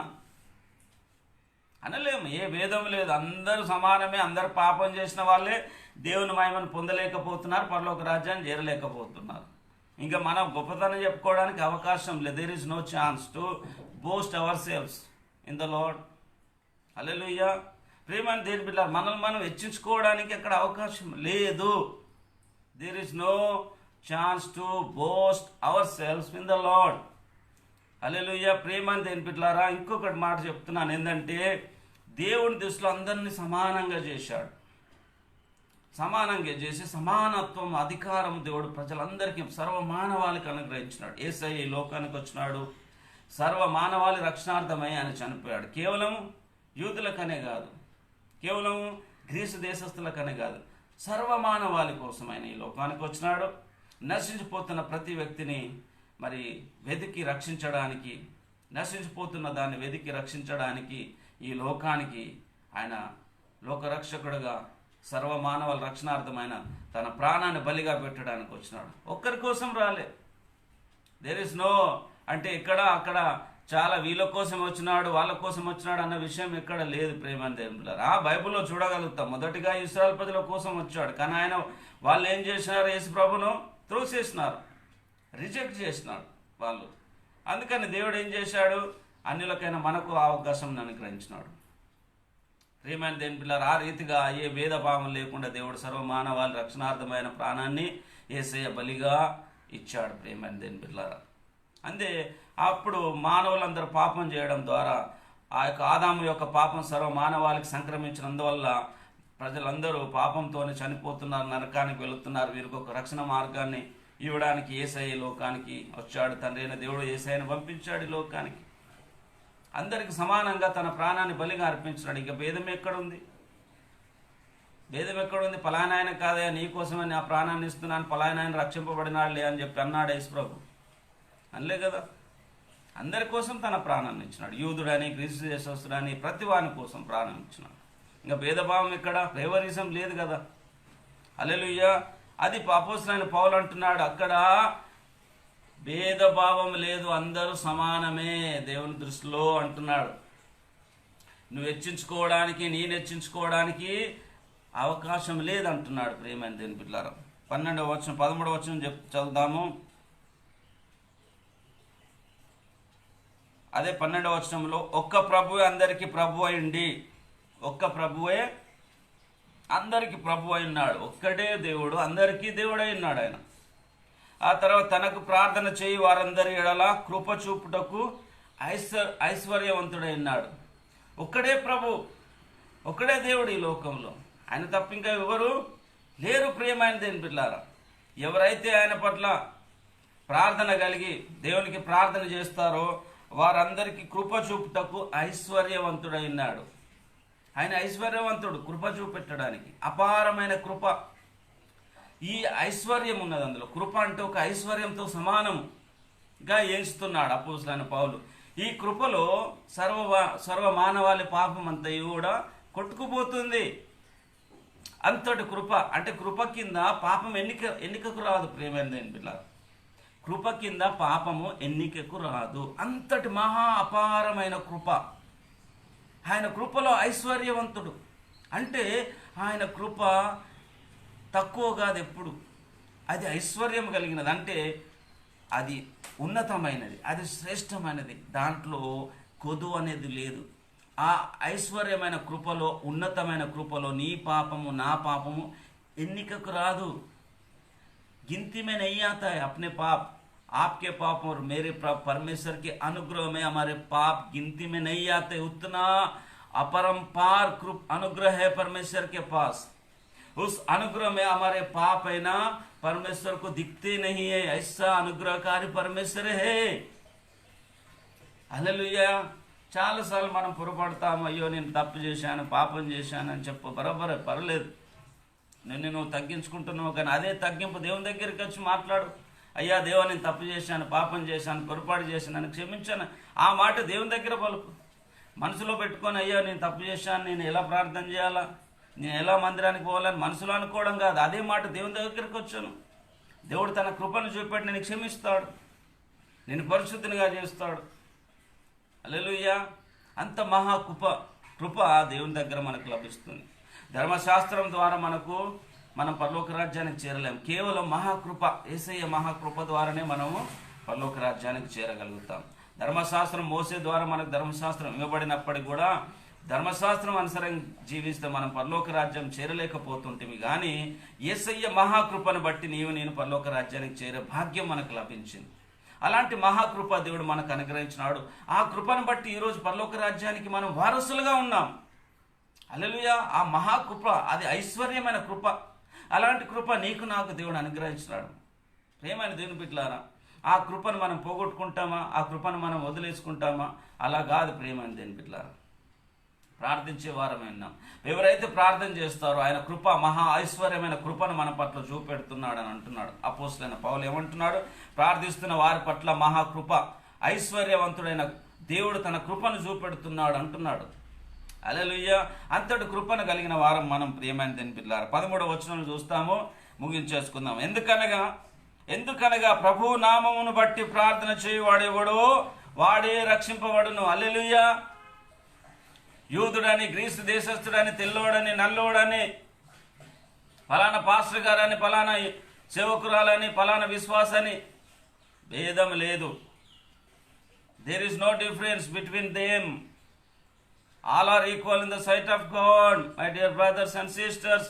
అనలేము. ఏ భేదం లేదు, అందరూ సమానమే. అందరు పాపం చేసిన వాళ్ళే దేవుని మహిమను పొందలేకపోతున్నారు, పరలోక రాజ్యాన్ని చేరలేకపోతున్నారు. ఇంకా మనం గొప్పతనం చెప్పుకోవడానికి అవకాశం లేదు. There is no chance to boast ourselves in the Lord. Hallelujah. ప్రియమైన దేవుని బిడ్డలారా, మనల్ని మనం హెచ్చించుకోవడానికి అక్కడ అవకాశం లేదు. There is no chance to boast ourselves in the Lord. Hallelujah. ప్రియమైన దేవుని బిడ్డలారా, ఇంకొకటి మాట చెప్తున్నాను, ఏంటంటే దేవుని దృష్టిలో అందరినీ సమానంగా చేశాడు. సమానంగా చేసి సమానత్వం, అధికారం దేవుడు ప్రజలందరికీ, సర్వ మానవాళికి అనుగ్రహించినాడు. యేసయ్య ఈ లోకానికి వచ్చినాడు, సర్వ మానవాళి రక్షణార్థమై ఆయన చనిపోయాడు. కేవలం యూదులకనే కాదు, కేవలం గ్రీసు దేశస్తులకనే కాదు, సర్వ మానవాళి కోసం ఆయన ఈ లోకానికి వచ్చినాడు. నశించిపోతున్న ప్రతి వ్యక్తిని మరి వెతికి రక్షించడానికి, నశించిపోతున్న దాన్ని వెతికి రక్షించడానికి ఈ లోకానికి ఆయన లోకరక్షకుడుగా సర్వ మానవాళి రక్షణార్థమైన తన ప్రాణాన్ని బలిగా పెట్టడానికి వచ్చినాడు. ఒక్కరి కోసం రాలే. దేర్ ఇస్ నో అంటే ఇక్కడ అక్కడ చాలా వీళ్ళ కోసం వచ్చినాడు, వాళ్ళ కోసం వచ్చినాడు అన్న విషయం ఎక్కడ లేదు. ప్రేమ దేవులారా, ఆ బైబిల్లో చూడగలుగుతాం. మొదటిగా ఇశ్రాయేలు ప్రజల కోసం వచ్చాడు, కానీ ఆయన వాళ్ళు ఏం చేసినారు? యేసు ప్రభును త్రోసేసినారు, రిజెక్ట్ చేసినాడు వాళ్ళు. అందుకని దేవుడు ఏం చేశాడు? అన్యులకైనా మనకు అవకాశం అనుగ్రహించినాడు. ప్రియమైన దేవుని పిల్లలు, ఆ రీతిగా ఏ భేదభావం లేకుండా దేవుడు సర్వమానవాళి రక్షణార్థమైన ప్రాణాన్ని యేసయ్య బలిగా ఇచ్చాడు. ప్రియమైన దేవుని పిల్లలు, అంతే అప్పుడు మానవులందరూ పాపం చేయడం ద్వారా ఆ యొక్క ఆదాము యొక్క పాపం సర్వ మానవాళికి సంక్రమించినందువల్ల ప్రజలందరూ పాపంతోనే చనిపోతున్నారు, నరకానికి వెళుతున్నారు. వీరికి ఒక రక్షణ మార్గాన్ని ఇవ్వడానికి యేసయ్య లోకానికి వచ్చాడు. తండ్రి అయిన దేవుడు యేసయ్యను పంపించాడు ఈ లోకానికి. అందరికి సమానంగా తన ప్రాణాన్ని బలిగా అర్పించినాడు. ఇక భేదం ఎక్కడుంది? భేదం ఎక్కడుంది? పలానాయన కాదయా నీ కోసమని నా ప్రాణాన్ని ఇస్తున్నాను, పలానాయన రక్షింపబడినాడులే అని చెప్పి అన్నాడు యేసు ప్రభు. అనలే కదా, అందరి కోసం తన ప్రాణాన్ని ఇచ్చినాడు. యూదుడని, గ్రీసు దేశస్తుడని ప్రతి వాని కోసం ప్రాణం ఇచ్చినాడు. ఇంకా భేదభావం ఎక్కడ? ఫేవరిజం లేదు కదా. హల్లెలూయా. అది అపోస్తలుడైన పౌలు అంటున్నాడు, అక్కడ భేదభావం లేదు, అందరూ సమానమే దేవుని దృష్టిలో అంటున్నాడు. నువ్వు హెచ్చించుకోవడానికి, నేను హెచ్చించుకోవడానికి అవకాశం లేదంటున్నాడు. ప్రియమైన దేవుని బిడ్డలారా, 12వ వచనం 13వ వచనం చదువుదాము. అదే 12వ వచనంలో ఒక్క ప్రభువే అందరికీ ప్రభు అయింది. ఒక్క ప్రభువే అందరికీ ప్రభు అయి ఉన్నాడు. ఒక్కడే దేవుడు, అందరికీ దేవుడై ఉన్నాడు ఆయన. ఆ తర్వాత తనకు ప్రార్థన చేయి వారందరి ఎడల కృప చూపుటకు ఐశ్వర్యవంతుడై ఉన్నాడు. ఒక్కడే ప్రభు, ఒక్కడే దేవుడు ఈ లోకంలో. ఆయన తప్ప ఇంకా ఎవరు లేరు. ప్రియమైన దేవుని బిడ్డలారా, ఎవరైతే ఆయన పట్ల ప్రార్థన కలిగి దేవునికి ప్రార్థన చేస్తారో వారందరికీ కృప చూపుటకు ఐశ్వర్యవంతుడై ఉన్నాడు. ఆయన ఐశ్వర్యవంతుడు, కృప చూపెట్టడానికి. అపారమైన కృప, ఈ ఐశ్వర్యం ఉన్నది అందులో. కృప అంటే ఒక ఐశ్వర్యంతో సమానంగా ఎంచుతున్నాడు అపోస్తలుడైన పౌలు. ఈ కృపలో సర్వ మానవాళి పాపం అంతా కూడా కొట్టుకుపోతుంది. అంతటి కృప అంటే కృప కింద పాపం ఎన్నికకు రాదు. ప్రియమైన దేవుని బిడ్డలారా, కృప కింద పాపము ఎన్నికకు రాదు. అంతటి మహా అపారమైన కృప. ఆయన కృపలో ఐశ్వర్యవంతుడు అంటే ఆయన కృప తక్కువ కాదు ఎప్పుడు. అది ఐశ్వర్యం కలిగినది అంటే అది ఉన్నతమైనది, అది శ్రేష్టమైనది. దాంట్లో కొదు అనేది లేదు. ఆ ఐశ్వర్యమైన కృపలో, ఉన్నతమైన కృపలో నీ పాపము నా పాపము ఎన్నికకు రాదు. गिनती में नहीं आता है अपने पाप, आपके पाप और मेरे पाप परमेश्वर के अनुग्रह में हमारे पाप गिनती में नहीं आते. उतना अपरंपार अनुग्रह है परमेश्वर के पास. उस अनुग्रह में हमारे पाप है ना परमेश्वर को दिखते नहीं है. ऐसा अनुग्रहकारी परमेश्वर है. హల్లెలూయా. చాలాసార్లు మనం పొరపడతాము, అయ్యో నేను తప్పు చేశాను, పాపం చేశాను అని చెప్పు. బరాబరే, పర్లేదు, నువ్వు తగ్గించుకుంటున్నావు. కానీ అదే తగ్గింపు దేవుని దగ్గరికి వచ్చి మాట్లాడు. అయ్యా దేవా, నేను తప్పు చేశాను, పాపం చేశాను, పొరపాటు చేశాను, నన్ను క్షమించాను. ఆ మాట దేవుని దగ్గర పలుకు. మనసులో పెట్టుకొని అయ్యా నేను తప్పు చేశాను, నేను ఎలా ప్రార్థన చేయాలా, నేను ఎలా మందిరానికి పోవాలని మనసులో అనుకోవడం కాదు. అదే మాట దేవుని దగ్గరికి వచ్చాను. దేవుడు తన కృపను చూపెట్టి నేను క్షమిస్తాడు, నేను పరిశుద్ధినిగా చేస్తాడు. హల్లెలూయా. అంత మహా కృప దేవుని దగ్గర మనకు లభిస్తుంది. ధర్మశాస్త్రం ద్వారా మనం పరలోక రాజ్యానికి చేరలేం. కేవలం మహాకృప, యేసయ్య మహాకృప ద్వారానే మనము పరలోక రాజ్యానికి చేరగలుగుతాం. ధర్మశాస్త్రం మోసే ద్వారా మనకు ధర్మశాస్త్రం ఇవ్వబడినప్పటికీ కూడా ధర్మశాస్త్రం అనుసరంగా జీవిస్తే మనం పరలోక రాజ్యం చేరలేకపోతుంటేమి. కానీ యేసయ్య మహాకృపను బట్టి నేను పరలోక రాజ్యానికి చేరే భాగ్యం మనకు లభించింది. అలాంటి మహాకృప దేవుడు మనకు అనుగ్రహించినాడు. ఆ కృపను బట్టి ఈరోజు పరలోక రాజ్యానికి మనం వారసులుగా ఉన్నాం. హల్లెలూయా. ఆ మహాకృప, అది ఐశ్వర్యమైన కృప. అలాంటి కృప నీకు నాకు దేవుడు అనుగ్రహించినాడు. ప్రియమైన దేవుని బిడ్డలారా, ఆ కృపను మనం పోగొట్టుకుంటామా, ఆ కృపను మనం వదిలేసుకుంటామా? అలా కాదు ప్రియమైన దేవుని బిడ్డలారా. ప్రార్థించే వారమే ఉన్నాం. ఎవరైతే ప్రార్థన చేస్తారో ఆయన కృప, మహా ఐశ్వర్యమైన కృపను మన పట్ల చూపెడుతున్నాడు అని అంటున్నాడు అపోస్తలుడైన పౌలు. ఏమంటున్నాడు? ప్రార్థిస్తున్న వారి పట్ల మహాకృప, ఐశ్వర్యవంతుడైన దేవుడు తన కృపను చూపెడుతున్నాడు అంటున్నాడు. హల్లెలూయా. అంతటి కృపను కలిగిన వారం మనం ప్రియమైన దేవుని బిడ్డలారా. 13వ వచనం చూస్తాము, ముగించేసుకుందాం. ఎందుకనగా ప్రభు నామమును బట్టి ప్రార్థన చేయువాడెవడో వాడే రక్షింపబడును. హల్లెలూయా. యూదుడని, గ్రీసు దేశస్థుడని, తెల్లోడని, నల్లోడని, ఫలానా పాస్టర్ గారని, ఫలానా సేవకురాలని, ఫలానా విశ్వాసని భేదం లేదు. There is no difference between them. All are equal in the sight of God. My dear brothers and sisters,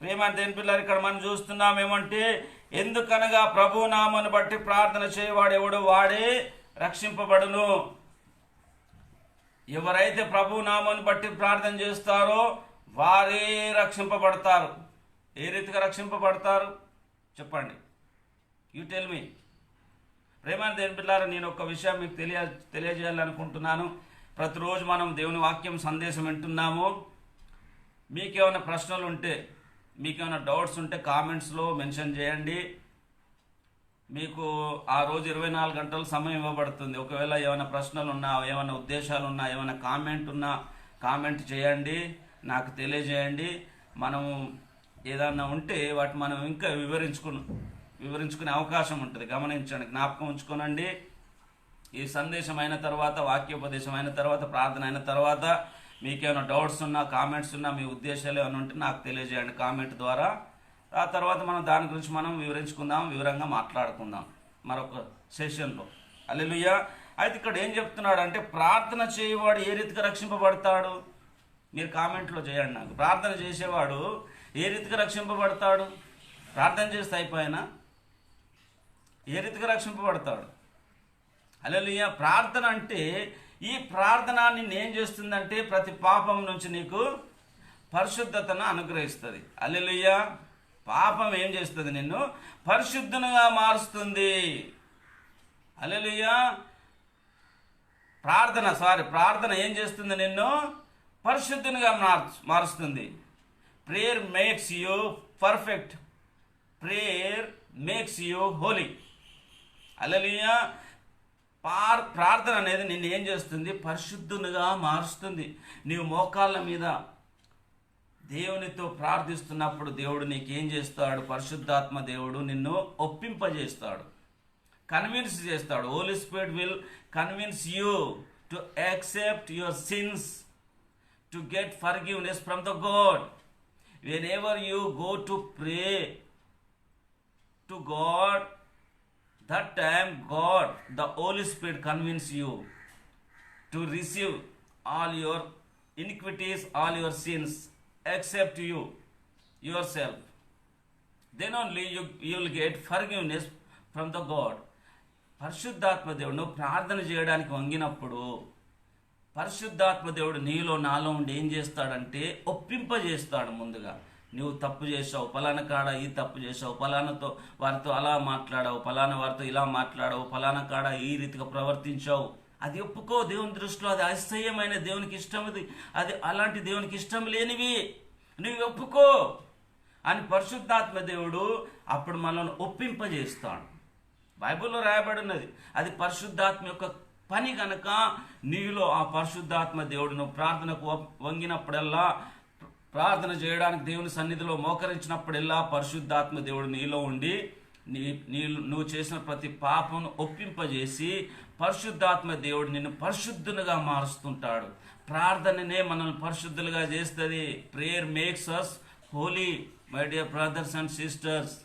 ప్రియమైన దేవుని పిల్లలు, ఇక్కడ మనం చూస్తున్నాం ఏమంటే, ఎందుకనగా ప్రభు నామమును బట్టి ప్రార్థన చేయవాడెవడు వాడే రక్షింపబడును. ఎవరైతే ప్రభు నామమును బట్టి ప్రార్థన చేస్తారో వారే రక్షింపబడతారు. ఏ రీతిగా రక్షింపబడతారు చెప్పండి? You tell me. ప్రేమైన దేవుని బిడ్డలారా, నేను ఒక విషయం మీకు తెలియజేయాలనుకుంటున్నాను. ప్రతిరోజు మనం దేవుని వాక్యం సందేశం వింటున్నాము. మీకేమైనా ప్రశ్నలు ఉంటే, మీకేమైనా డౌట్స్ ఉంటే కామెంట్స్లో మెన్షన్ చేయండి. మీకు ఆ రోజు 24 గంటల సమయం ఇవ్వబడుతుంది. ఒకవేళ ఏమైనా ప్రశ్నలు ఉన్నా, ఏమైనా ఉద్దేశాలు ఉన్నా, ఏమైనా కామెంట్ ఉన్నా కామెంట్ చేయండి, నాకు తెలియజేయండి. మనము ఏదన్నా ఉంటే వాటి మనం ఇంకా వివరించుకునే అవకాశం ఉంటుంది. గమనించండి, జ్ఞాపకం ఉంచుకోనండి. ఈ సందేశం అయిన తర్వాత, వాక్యోపదేశం అయిన తర్వాత, ప్రార్థన అయిన తర్వాత మీకేమైనా డౌట్స్ ఉన్నా, కామెంట్స్ ఉన్నా, మీ ఉద్దేశాలు ఏమైనా ఉంటే నాకు తెలియజేయండి కామెంట్ ద్వారా. ఆ తర్వాత మనం దాని గురించి మనం వివరించుకుందాం, వివరంగా మాట్లాడుకుందాం మరొక సెషన్లో. హల్లెలూయా. అయితే ఇక్కడ ఏం చెప్తున్నాడు అంటే, ప్రార్థన చేయవాడు ఏ రీతిగా రక్షింపబడతాడు? మీరు కామెంట్లో చేయండి నాకు. ప్రార్థన చేసేవాడు ఏ రీతిగా రక్షింపబడతాడు? ప్రార్థన చేస్తే అయిపోయినా ఏ రీతిగా రక్షింపబడతాడు? హల్లెలూయా. ప్రార్థన అంటే, ఈ ప్రార్థన నిన్నేం చేస్తుందంటే ప్రతి పాపం నుంచి నీకు పరిశుద్ధతను అనుగ్రహిస్తుంది. హల్లెలూయా. పాపం ఏం చేస్తుంది? నిన్ను పరిశుద్ధునిగా మారుస్తుంది. హల్లెలూయా. ప్రార్థన ఏం చేస్తుంది? నిన్ను పరిశుద్ధునిగా మారుస్తుంది. Prayer makes you perfect. Prayer makes you holy. Hallelujah. ప్రార్థన అనేది నిన్ను ఏం చేస్తుంది? పరిశుద్ధునిగా మారుస్తుంది. నీవు మోకాళ్ళ మీద దేవునితో ప్రార్థిస్తున్నప్పుడు దేవుడు నీకేం చేస్తాడు? పరిశుద్ధాత్మ దేవుడు నిన్ను ఒప్పింపజేస్తాడు, కన్విన్స్ చేస్తాడు. Holy Spirit will convince you to accept your sins, to get forgiveness from the God. whenever you go to pray to God, that time God, the Holy Spirit convince you to receive all your iniquities, all your sins, accept you yourself. Then only you will get forgiveness from the God. పరిశుద్ధాత్మ దేవుడు ప్రార్థన చేయడానికి వంగినప్పుడు పరిశుద్ధాత్మ దేవుడు నీలో నాలో ఉండి ఏం చేస్తాడంటే ఒప్పింపజేస్తాడు. ముందుగా నువ్వు తప్పు చేసావు, ఫలానా కాడ ఈ తప్పు చేసావు, ఫలానాతో వారితో అలా మాట్లాడావు, ఫలానా వారితో ఇలా మాట్లాడావు, ఫలానా కాడ ఈ రీతిగా ప్రవర్తించావు, అది ఒప్పుకో. దేవుని దృష్టిలో అది అసహ్యమైన, దేవునికి ఇష్టమది, అది అలాంటి దేవునికి ఇష్టం లేనివి నువ్వు ఒప్పుకో అని పరిశుద్ధాత్మ దేవుడు అప్పుడు మనల్ని ఒప్పింపజేస్తాడు. బైబిల్లో రాయబడి ఉన్నది. అది పరిశుద్ధాత్మ యొక్క పని కనుక నీలో ఆ పరిశుద్ధాత్మ దేవుడును ప్రార్థనకు వంగినప్పుడల్లా, ప్రార్థన చేయడానికి దేవుని సన్నిధిలో మోకరించినప్పుడల్లా పరిశుద్ధాత్మ దేవుడు నీలో ఉండి నువ్వు చేసిన ప్రతి పాపను ఒప్పింపజేసి పరిశుద్ధాత్మ దేవుడు నిన్ను పరిశుద్ధునిగా మారుస్తుంటాడు. ప్రార్థననే మనల్ని పరిశుద్ధులుగా చేస్తుంది. Prayer makes us holy. My dear brothers and sisters,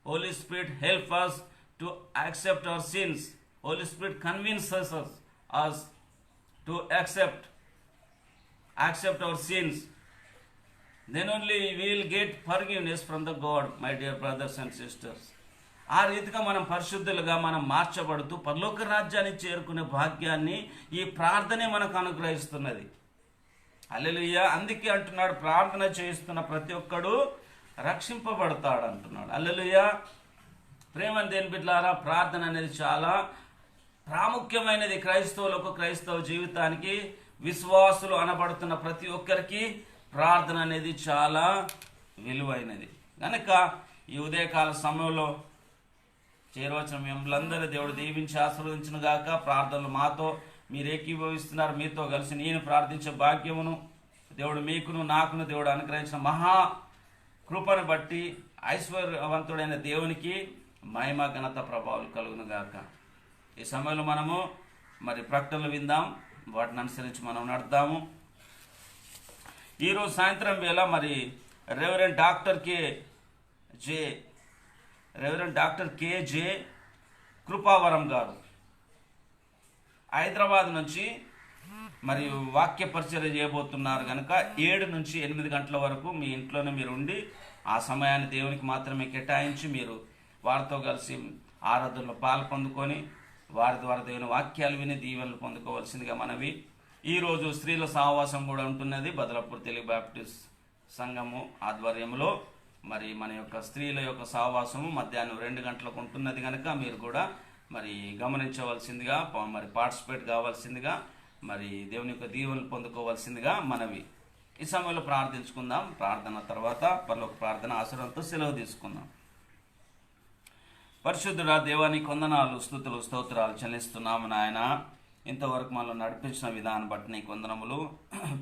Holy Spirit help us to accept our sins. Holy Spirit convinces us to accept our sins. Then only we will get forgiveness from the God, my dear brothers and sisters. ఆ రీతిగా మనం పరిశుద్ధులుగా మనం మార్చబడుతూ పరలోక రాజ్యాన్ని చేరుకునే భాగ్యాన్ని ఈ ప్రార్థనే మనకు అనుగ్రహిస్తున్నది. హల్లెలూయా. అందుకే అంటున్నాడు, ప్రార్థన చేస్తున్న ప్రతి ఒక్కడు రక్షింపబడతాడు అంటున్నాడు. హల్లెలూయా. ప్రేమని దేని బిడ్డలారా, ప్రార్థన అనేది చాలా ప్రాముఖ్యమైనది క్రైస్తవులకు, క్రైస్తవ జీవితానికి, విశ్వాసులు అనబడుతున్న ప్రతి ఒక్కరికి ప్రార్థన అనేది చాలా విలువైనది. కనుక ఈ ఉదయకాల సమయంలో చేరవచ్చిన మిమ్మల్ందరూ దేవుడు దీవించి ఆశీర్వదించిన గాక. ప్రార్థనలు మాతో మీరు ఏకీభవిస్తున్నారు. మీతో కలిసి నేను ప్రార్థించే భాగ్యమును దేవుడు మీకును నాకును దేవుడు అనుగ్రహించిన మహా కృపను బట్టి ఐశ్వర్యవంతుడైన దేవునికి మహిమ ఘనత ప్రభావాలు కలుగును గాక. ఈ సమయంలో మనము మరి ప్రకటనలు విందాం, వాటిని అనుసరించి మనం నడుద్దాము. ఈరోజు సాయంత్రం వేళ మరి రెవరెండ్ డాక్టర్ కే.జే. కృపావరం గారు హైదరాబాద్ నుంచి మరి వాక్య పరిచర్య చేయబోతున్నారు. కనుక 7 నుంచి 8 గంటల వరకు మీ ఇంట్లోనే మీరు ఉండి ఆ సమయాన్ని దేవునికి మాత్రమే కేటాయించి మీరు వారితో కలిసి ఆరాధనలో పాలు పొందుకొని వారి ద్వారా దేవుని వాక్యాలు విని దీవెనలు పొందుకోవాల్సిందిగా మనవి. ఈరోజు స్త్రీల సహవాసం కూడా ఉంటున్నది. బదలాపూర్ తెలుగు బాప్టిస్ట్ సంఘము ఆధ్వర్యంలో మరి మన యొక్క స్త్రీల యొక్క సహవాసము మధ్యాహ్నం 2 గంటలకు ఉంటున్నది. కనుక మీరు కూడా మరి గమనించవలసిందిగా, మరి పార్టిసిపేట్ కావాల్సిందిగా, మరి దేవుని యొక్క దీవెనలు పొందుకోవాల్సిందిగా మనవి. ఈ సమయంలో ప్రార్థించుకుందాం. ప్రార్థన తర్వాత పరలోక ప్రార్థన ఆశీర్వాదంతో సెలవు తీసుకుందాం. పరిశుద్ధుడా దేవానికి వందనాలు, స్తుతులు, స్తోత్రాలు చెల్లిస్తున్నాము నాయన. ఇంతవరకు మనల్ని నడిపించిన విధానం బట్టి నీకు వందనములు.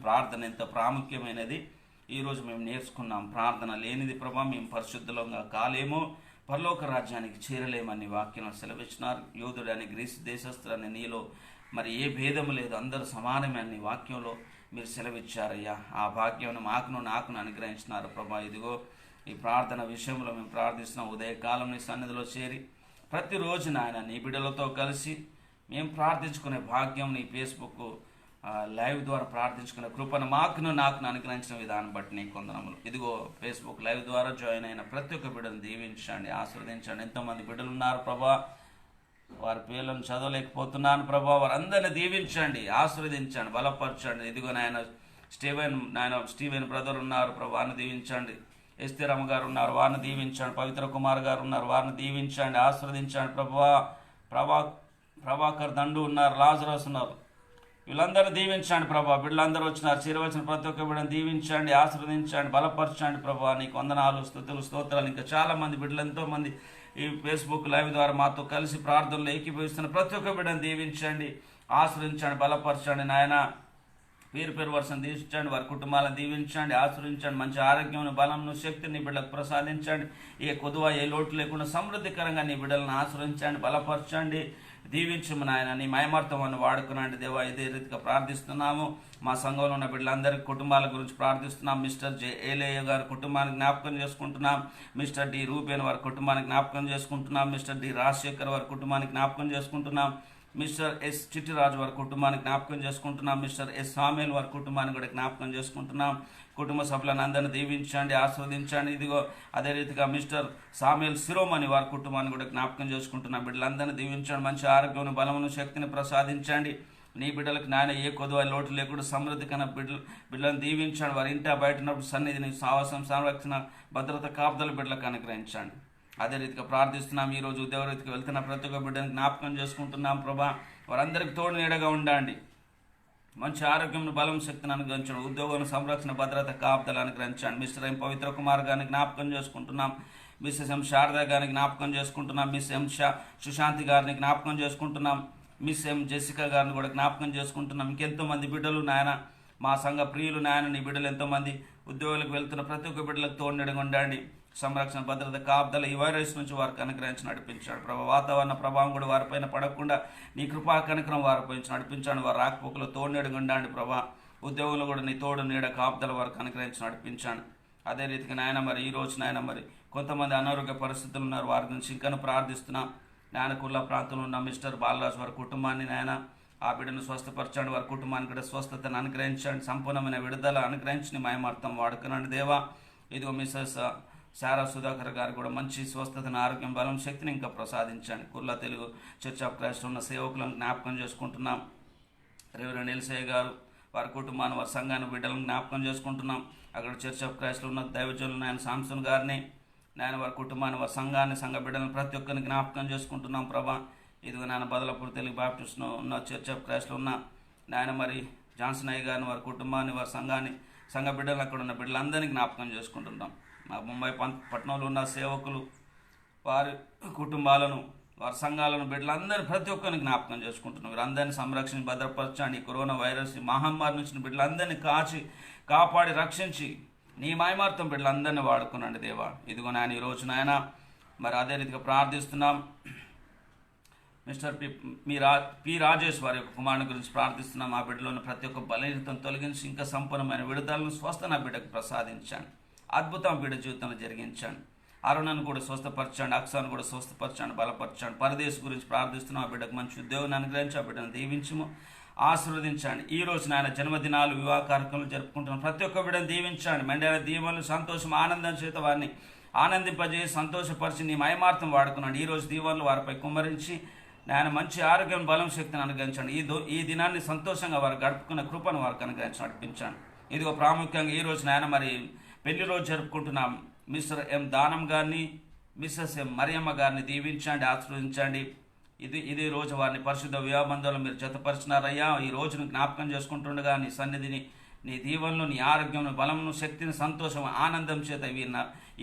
ప్రార్థన ఎంత ప్రాముఖ్యమైనది ఈరోజు మేము నేర్చుకున్నాం. ప్రార్థన లేనిది ప్రభా మేము పరిశుద్ధంగా కాలేము, పరలోక రాజ్యానికి చేరలేమని వాక్యం సెలవిచ్చినారు. యోధుడని గ్రీసు దేశస్తులని నీలో మరి ఏ భేదము లేదు, అందరూ సమానమే అని వాక్యంలో మీరు సెలవిచ్చారయ్యా. ఆ భాగ్యం నాకును అనుగ్రహించినారు ప్రభా. ఇదిగో ఈ ప్రార్థన విషయంలో మేము ప్రార్థిస్తున్నాం. ఉదయకాలం నీ సన్నిధిలో చేరి ప్రతిరోజు నాయన నీ బిడ్డలతో కలిసి మేము ప్రార్థించుకునే భాగ్యం నీ ఫేస్బుక్ లైవ్ ద్వారా ప్రార్థించుకునే కృపను నాకు అనుగ్రహించిన విధానం బట్టి నీ కొందనములు. ఇదిగో ఫేస్బుక్ లైవ్ ద్వారా జాయిన్ అయిన ప్రతి ఒక్క బిడ్డను దీవించండి, ఆశీర్వదించండి. ఎంతోమంది బిడ్డలు ఉన్నారు ప్రభా, వారి పేర్లను చదవలేకపోతున్నాను ప్రభా, వారందరిని దీవించండి, ఆశీర్వదించండి, బలపరచండి. ఇదిగో స్టీవెన్ బ్రదర్ ఉన్నారు ప్రభా, వారిని దీవించండి. ఎస్తేరమ్మ గారు ఉన్నారు, వారిని దీవించండి. పవిత్ర కుమార్ గారు ఉన్నారు, వారిని దీవించండి, ఆశీర్వదించండి ప్రభాకర్ దండు ఉన్నారు, లాజరస్ ఉన్నారు, వీళ్ళందరూ దీవించండి ప్రభా. బిడ్డలందరూ వచ్చినారు, చేరవలసిన ప్రతి ఒక్క బిడ్డను దీవించండి, ఆశీర్వదించండి, బలపరచండి ప్రభా. నీకు వందనాలు, స్తుతులు, స్తోత్రాలు. ఇంకా చాలామంది బిడ్డలు, ఎంతోమంది ఈ ఫేస్బుక్ లైవ్ ద్వారా మాతో కలిసి ప్రార్థనలు ఏకీభవిస్తున్న ప్రతి ఒక్క బిడ్డను దీవించండి, ఆశీర్వదించండి, బలపరచండి. నాయన పేరు వరుసను దీవించండి, వారి కుటుంబాలను దీవించండి, ఆశీర్వించండి. మంచి ఆరోగ్యం, బలంను, శక్తిని బిడ్డలకు ప్రసాదించండి. ఏ కొదువ, ఏ లోటు లేకుండా సమృద్ధికరంగా నీ బిడ్డలను ఆశీర్వించండి, బలపరచండి, దీవించము నాయన. నీ మయమార్తమని వాడుకున్నాండి దేవా. ఇదే రీతిగా ప్రార్థిస్తున్నాము. మా సంఘంలో ఉన్న బిడ్డలందరి కుటుంబాల గురించి ప్రార్థిస్తున్నాం. మిస్టర్ జే ఏలయ్య గారి కుటుంబానికి జ్ఞాపకం చేసుకుంటున్నాం. మిస్టర్ డి రూబేన్ వారి కుటుంబానికి జ్ఞాపకం చేసుకుంటున్నాం. మిస్టర్ డి రాజశేఖర్ వారి కుటుంబానికి జ్ఞాపకం చేసుకుంటున్నాం. మిస్టర్ ఎస్ చిట్టిరాజు వారి కుటుంబానికి జ్ఞాపకం చేసుకుంటున్నాం. మిస్టర్ ఎస్ సామేల్ వారి కుటుంబాన్ని కూడా జ్ఞాపకం చేసుకుంటున్నాం. కుటుంబ సభ్యులను అందరినీ దీవించండి, ఆస్వాదించండి. ఇదిగో అదే రీతిగా మిస్టర్ సామేల్ శిరోమణి వారి కుటుంబాన్ని కూడా జ్ఞాపకం చేసుకుంటున్నాం. బిడ్డలందరినీ దీవించండి, మంచి ఆరోగ్యం, బలమును, శక్తిని ప్రసాదించండి. నీ బిడ్డలకు నాయన ఏ కొదువ, లోటు లేకుండా సమృద్ధి కన్నా బిడ్డలను దీవించండి. వారి ఇంట బయటనప్పుడు సన్నిధిని, సాహసం, సంరక్షణ, భద్రత, కాపుదల బిడ్డలకు అనుగ్రహించండి. అదే రీతిగా ప్రార్థిస్తున్నాం. ఈరోజు ఉద్యోగరీతికి వెళ్తున్న ప్రతి ఒక్క బిడ్డను జ్ఞాపకం చేసుకుంటున్నాం ప్రభా. వారందరికీ తోడు నీడగా ఉండండి, మంచి ఆరోగ్యం, బలం, శక్తిని అనుగ్రహించండి. ఉద్యోగం, సంరక్షణ, భద్రత, కాపుదల అనుగ్రహించండి. మిస్టర్ ఎం పవిత్ర కుమార్ గారిని జ్ఞాపకం చేసుకుంటున్నాం. మిస్సెస్ ఎం శారద గారిని జ్ఞాపకం చేసుకుంటున్నాం. మిస్ ఎం సుశాంతి గారిని జ్ఞాపకం చేసుకుంటున్నాం. మిస్ ఎం జెసికా గారిని కూడా జ్ఞాపకం చేసుకుంటున్నాం. ఇంకెంతోమంది బిడ్డలు నాయన, మా సంఘ ప్రియులు నాయన, నీ బిడ్డలు ఎంతోమంది ఉద్యోగులకు వెళ్తున్న ప్రతి ఒక్క బిడ్డలకు తోడు నీడగా ఉండండి. సంరక్షణ, భద్రత, కాపుదల ఈ వైరస్ నుంచి వారికి అనుగ్రహించి నడిపించాడు ప్రభా. వాతావరణ ప్రభావం కూడా వారిపైన పడకుండా నీ కృపా కనికరం వారిపై నడిపించాడు. వారు రాకపోకలు తోడు నీడగా ఉండండి ప్రభా. ఉద్యోగులు కూడా నీ తోడు నీడ కాపుదల వారికి అనుగ్రహించి నడిపించాను. అదే రీతిగా నాయన మరి ఈ రోజు నాయన మరి కొంతమంది అనారోగ్య పరిస్థితులు ఉన్నారు, వారి గురించి ఇంకా ప్రార్థిస్తున్నాం. నాయన కుర్లా ప్రాంతంలో ఉన్న మిస్టర్ బాలరాజు వారి కుటుంబాన్ని నాయన ఆ బిడ్డను స్వస్థపరచండి. వారి కుటుంబానికి కూడా స్వస్థతను అనుగ్రహించండి, సంపూర్ణమైన విడుదల అనుగ్రహించి మయమార్థం వాడుకున్నాడు దేవా. ఇదిగో మిస్సెస్ శారా సుధాకర్ గారు కూడా మంచి స్వస్థతను, ఆరోగ్యం, బలం, శక్తిని ఇంకా ప్రసాదించండి. Kurla Telugu church of Christ ఉన్న సేవకులను జ్ఞాపకం చేసుకుంటున్నాం. రెవరెండ్ ఎల్సయ్య గారు వారి కుటుంబాన్ని, వారి సంఘాన్ని, బిడ్డలను జ్ఞాపకం చేసుకుంటున్నాం. అక్కడ చర్చ్ ఆఫ్ క్రైస్ట్లో ఉన్న దైవజనులు నాయన సాంసన్ గారిని, నాయన వారి కుటుంబాన్ని, వారి సంఘాన్ని, సంఘ బిడ్డలను ప్రతి ఒక్కరిని జ్ఞాపకం చేసుకుంటున్నాం ప్రభా. ఇదిగో నాయన బదలాపూర్ తెలుగు బాప్టిస్ట్లో ఉన్న చర్చ్ ఆఫ్ క్రైస్ట్లో ఉన్న నాయన మరి జాన్సన్ అయ్య గారిని, వారి కుటుంబాన్ని, వారి సంఘాన్ని, సంఘ బిడ్డలు, అక్కడ ఉన్న బిడ్డలందరినీ జ్ఞాపకం చేసుకుంటున్నాం. మా ముంబై పట్టణంలో ఉన్న సేవకులు, వారి కుటుంబాలను, వారి సంఘాలను, బిడ్డలందరినీ ప్రతి ఒక్కరిని జ్ఞాపకం చేసుకుంటున్నాం. వీరందరినీ సంరక్షించి భద్రపరచండి. కరోనా వైరస్ మహమ్మారి నుంచి బిడ్డలందరినీ కాపాడి రక్షించి నీ మయమార్థం బిడ్డలందరినీ వాడుకున్నాండి దేవా. ఇదిగో నాయన ఈరోజు నాయన మరి అదే రీతిగా ప్రార్థిస్తున్నాం. మిస్టర్ పి రాజేష్ వారి యొక్క కుమారుని గురించి ప్రార్థిస్తున్నాం. ఆ బిడ్డలోని ప్రతి ఒక్క బలహీనతను తొలగించి ఇంకా సంపూర్ణమైన విడుదలను, స్వస్థ నా బిడ్డకు ప్రసాదించండి. అద్భుతం బిడ్డ జీవితంలో జరిగించండి. అరుణను కూడా స్వస్థపరచండి, అక్సాను కూడా స్వస్థపరచండి, బలపరచండి. పరదేశ్ గురించి ప్రార్థిస్తున్నాం. ఆ బిడ్డకు మంచి ఉద్యోగాన్ని అనుగ్రహించి ఆ బిడ్డను దీవించము, ఆశీర్వదించండి. ఈ రోజు నాయన జన్మదినాలు, వివాహ కార్యక్రమాలు జరుపుకుంటున్నాం. ప్రతి ఒక్క బిడ్డను దీవించండి. మెండైన దీవెనలు, సంతోషం, ఆనందం చేత వారిని ఆనందింపజేసి సంతోషపరిచి నీ మయమార్థం వాడుకున్నాడు. ఈ రోజు దీవెనలు వారిపై కుమ్మరించి నాయన మంచి ఆరోగ్యం, బలం, శక్తిని అనుగ్రహించండి. ఈ దినాన్ని సంతోషంగా వారు గడుపుకున్న కృపను వారికి అనుగ్రహించి నడిపించండి. ఇదిగో ప్రాముఖ్యంగా ఈ రోజు నాయన మరి పెళ్లి రోజు జరుపుకుంటున్నాం. మిస్టర్ ఎం దానం గారిని, మిస్సెస్ ఎం మరియమ్మ గారిని దీవించండి, ఆశీర్వదించండి. ఇది రోజు వారిని పరిశుద్ధ వివాహబంధంలో మీరు జతపరిచినారయ్యా. ఈ రోజును జ్ఞాపకం చేసుకుంటుండగా నీ సన్నిధిని, నీ దీవెనలు, నీ ఆరోగ్యం, బలమును, శక్తిని, సంతోషం, ఆనందం చేత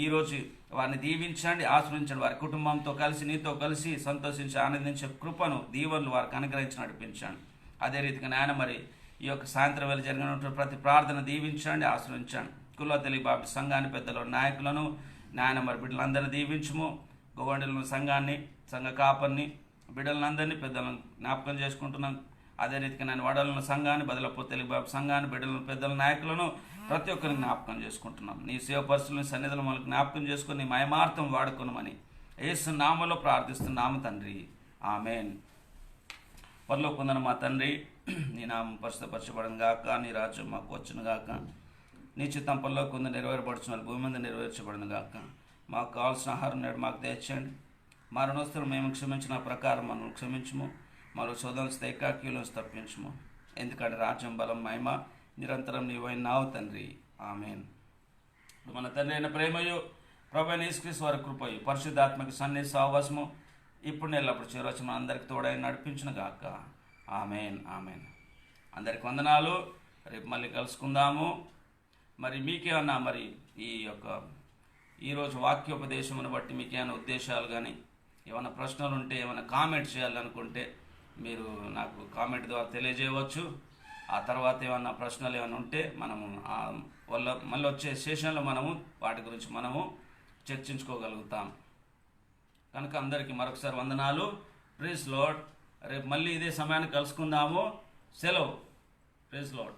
ఈరోజు వారిని దీవించండి, ఆశ్రయించండి. వారి కుటుంబంతో కలిసి నీతో కలిసి సంతోషించి ఆనందించే కృపను, దీవెనలు వారికి అనుగ్రహించి నడిపించండి. అదే రీతిగా నాయన మరి ఈ యొక్క సాయంత్రం వేళ జరిగినటువంటి ప్రతి ప్రార్థన దీవించండి, ఆశ్రయించండి. కుల తెలుగు బాబు సంఘాన్ని, పెద్దలు, నాయకులను నాయన మరి బిడ్డలందరినీ దీవించము. గోవండిలను సంఘాన్ని, సంఘ కాపర్ని, బిడ్డలందరినీ, పెద్దలను జ్ఞాపకం చేసుకుంటున్నాం. అదే రీతిగా నేను వడలను సంఘాన్ని, బదలపూర్ తెలుగు బాబు సంఘాన్ని, బిడ్డలను, పెద్దల, నాయకులను ప్రతి ఒక్కరిని జ్ఞాపకం చేసుకుంటున్నాం. నీ సేవ పరిస్థితులను, సన్నిధులను మనకు జ్ఞాపకం చేసుకుని మయమార్థం వాడుకున్నామని యేసు నామములో ప్రార్థిస్తున్నాము తండ్రి, ఆమెన్. పరలోకమందున్న మా తండ్రి, నీ నామం పరిశుద్ధపరచబడను గాక, నీ రాజ్యం మాకు వచ్చును గాక, నీ చిత్తం పరలోకమందు నెరవేరపడుచున్నారు, భూమి మీద నెరవేర్చబడను గాక. మాకు కావాల్సిన ఆహారం నేడు మాకు తెచ్చండి, మా రుణస్తులు మేము క్షమించిన ప్రకారం మనం క్షమించము, మరో శోధనస్తే ఏకాకీలను తప్పించము. ఎందుకంటే రాజ్యం, బలం, మహిమ నిరంతరం నీవైనావు తండ్రి. ఆమేన్. మన తండ్రి అయిన ప్రేమయు ప్రభువైన యేసుక్రీస్తు వారి కృపయు పరిశుద్ధాత్మక సన్నిధి సహవాసము ఇప్పుడు నెల్లప్పుడు చేరవచ్చు మన అందరికి తోడై నడిపించును గాక. ఆమేన్. ఆమేన్. అందరికి వందనాలు. రేపు మళ్ళీ కలుసుకుందాము. మరి మీకేమన్నా మరి ఈరోజు వాక్యోపదేశమును బట్టి మీకు ఏమైనా ఉద్దేశాలు కానీ ఏమైనా ప్రశ్నలు ఉంటే, ఏమైనా కామెంట్ చేయాలనుకుంటే మీరు నాకు కామెంట్ ద్వారా తెలియజేయవచ్చు. ఆ తర్వాత ఏమైనా ప్రశ్నలు ఏమైనా ఉంటే మనము మళ్ళీ వచ్చే సెషన్లో మనము వాటి గురించి మనము చర్చించుకోగలుగుతాం. కనుక అందరికీ మరొకసారి వందనాలు. Praise Lord. రేపు మళ్ళీ ఇదే సమయాన్ని కలుసుకుందాము. సెలవు. Praise lord.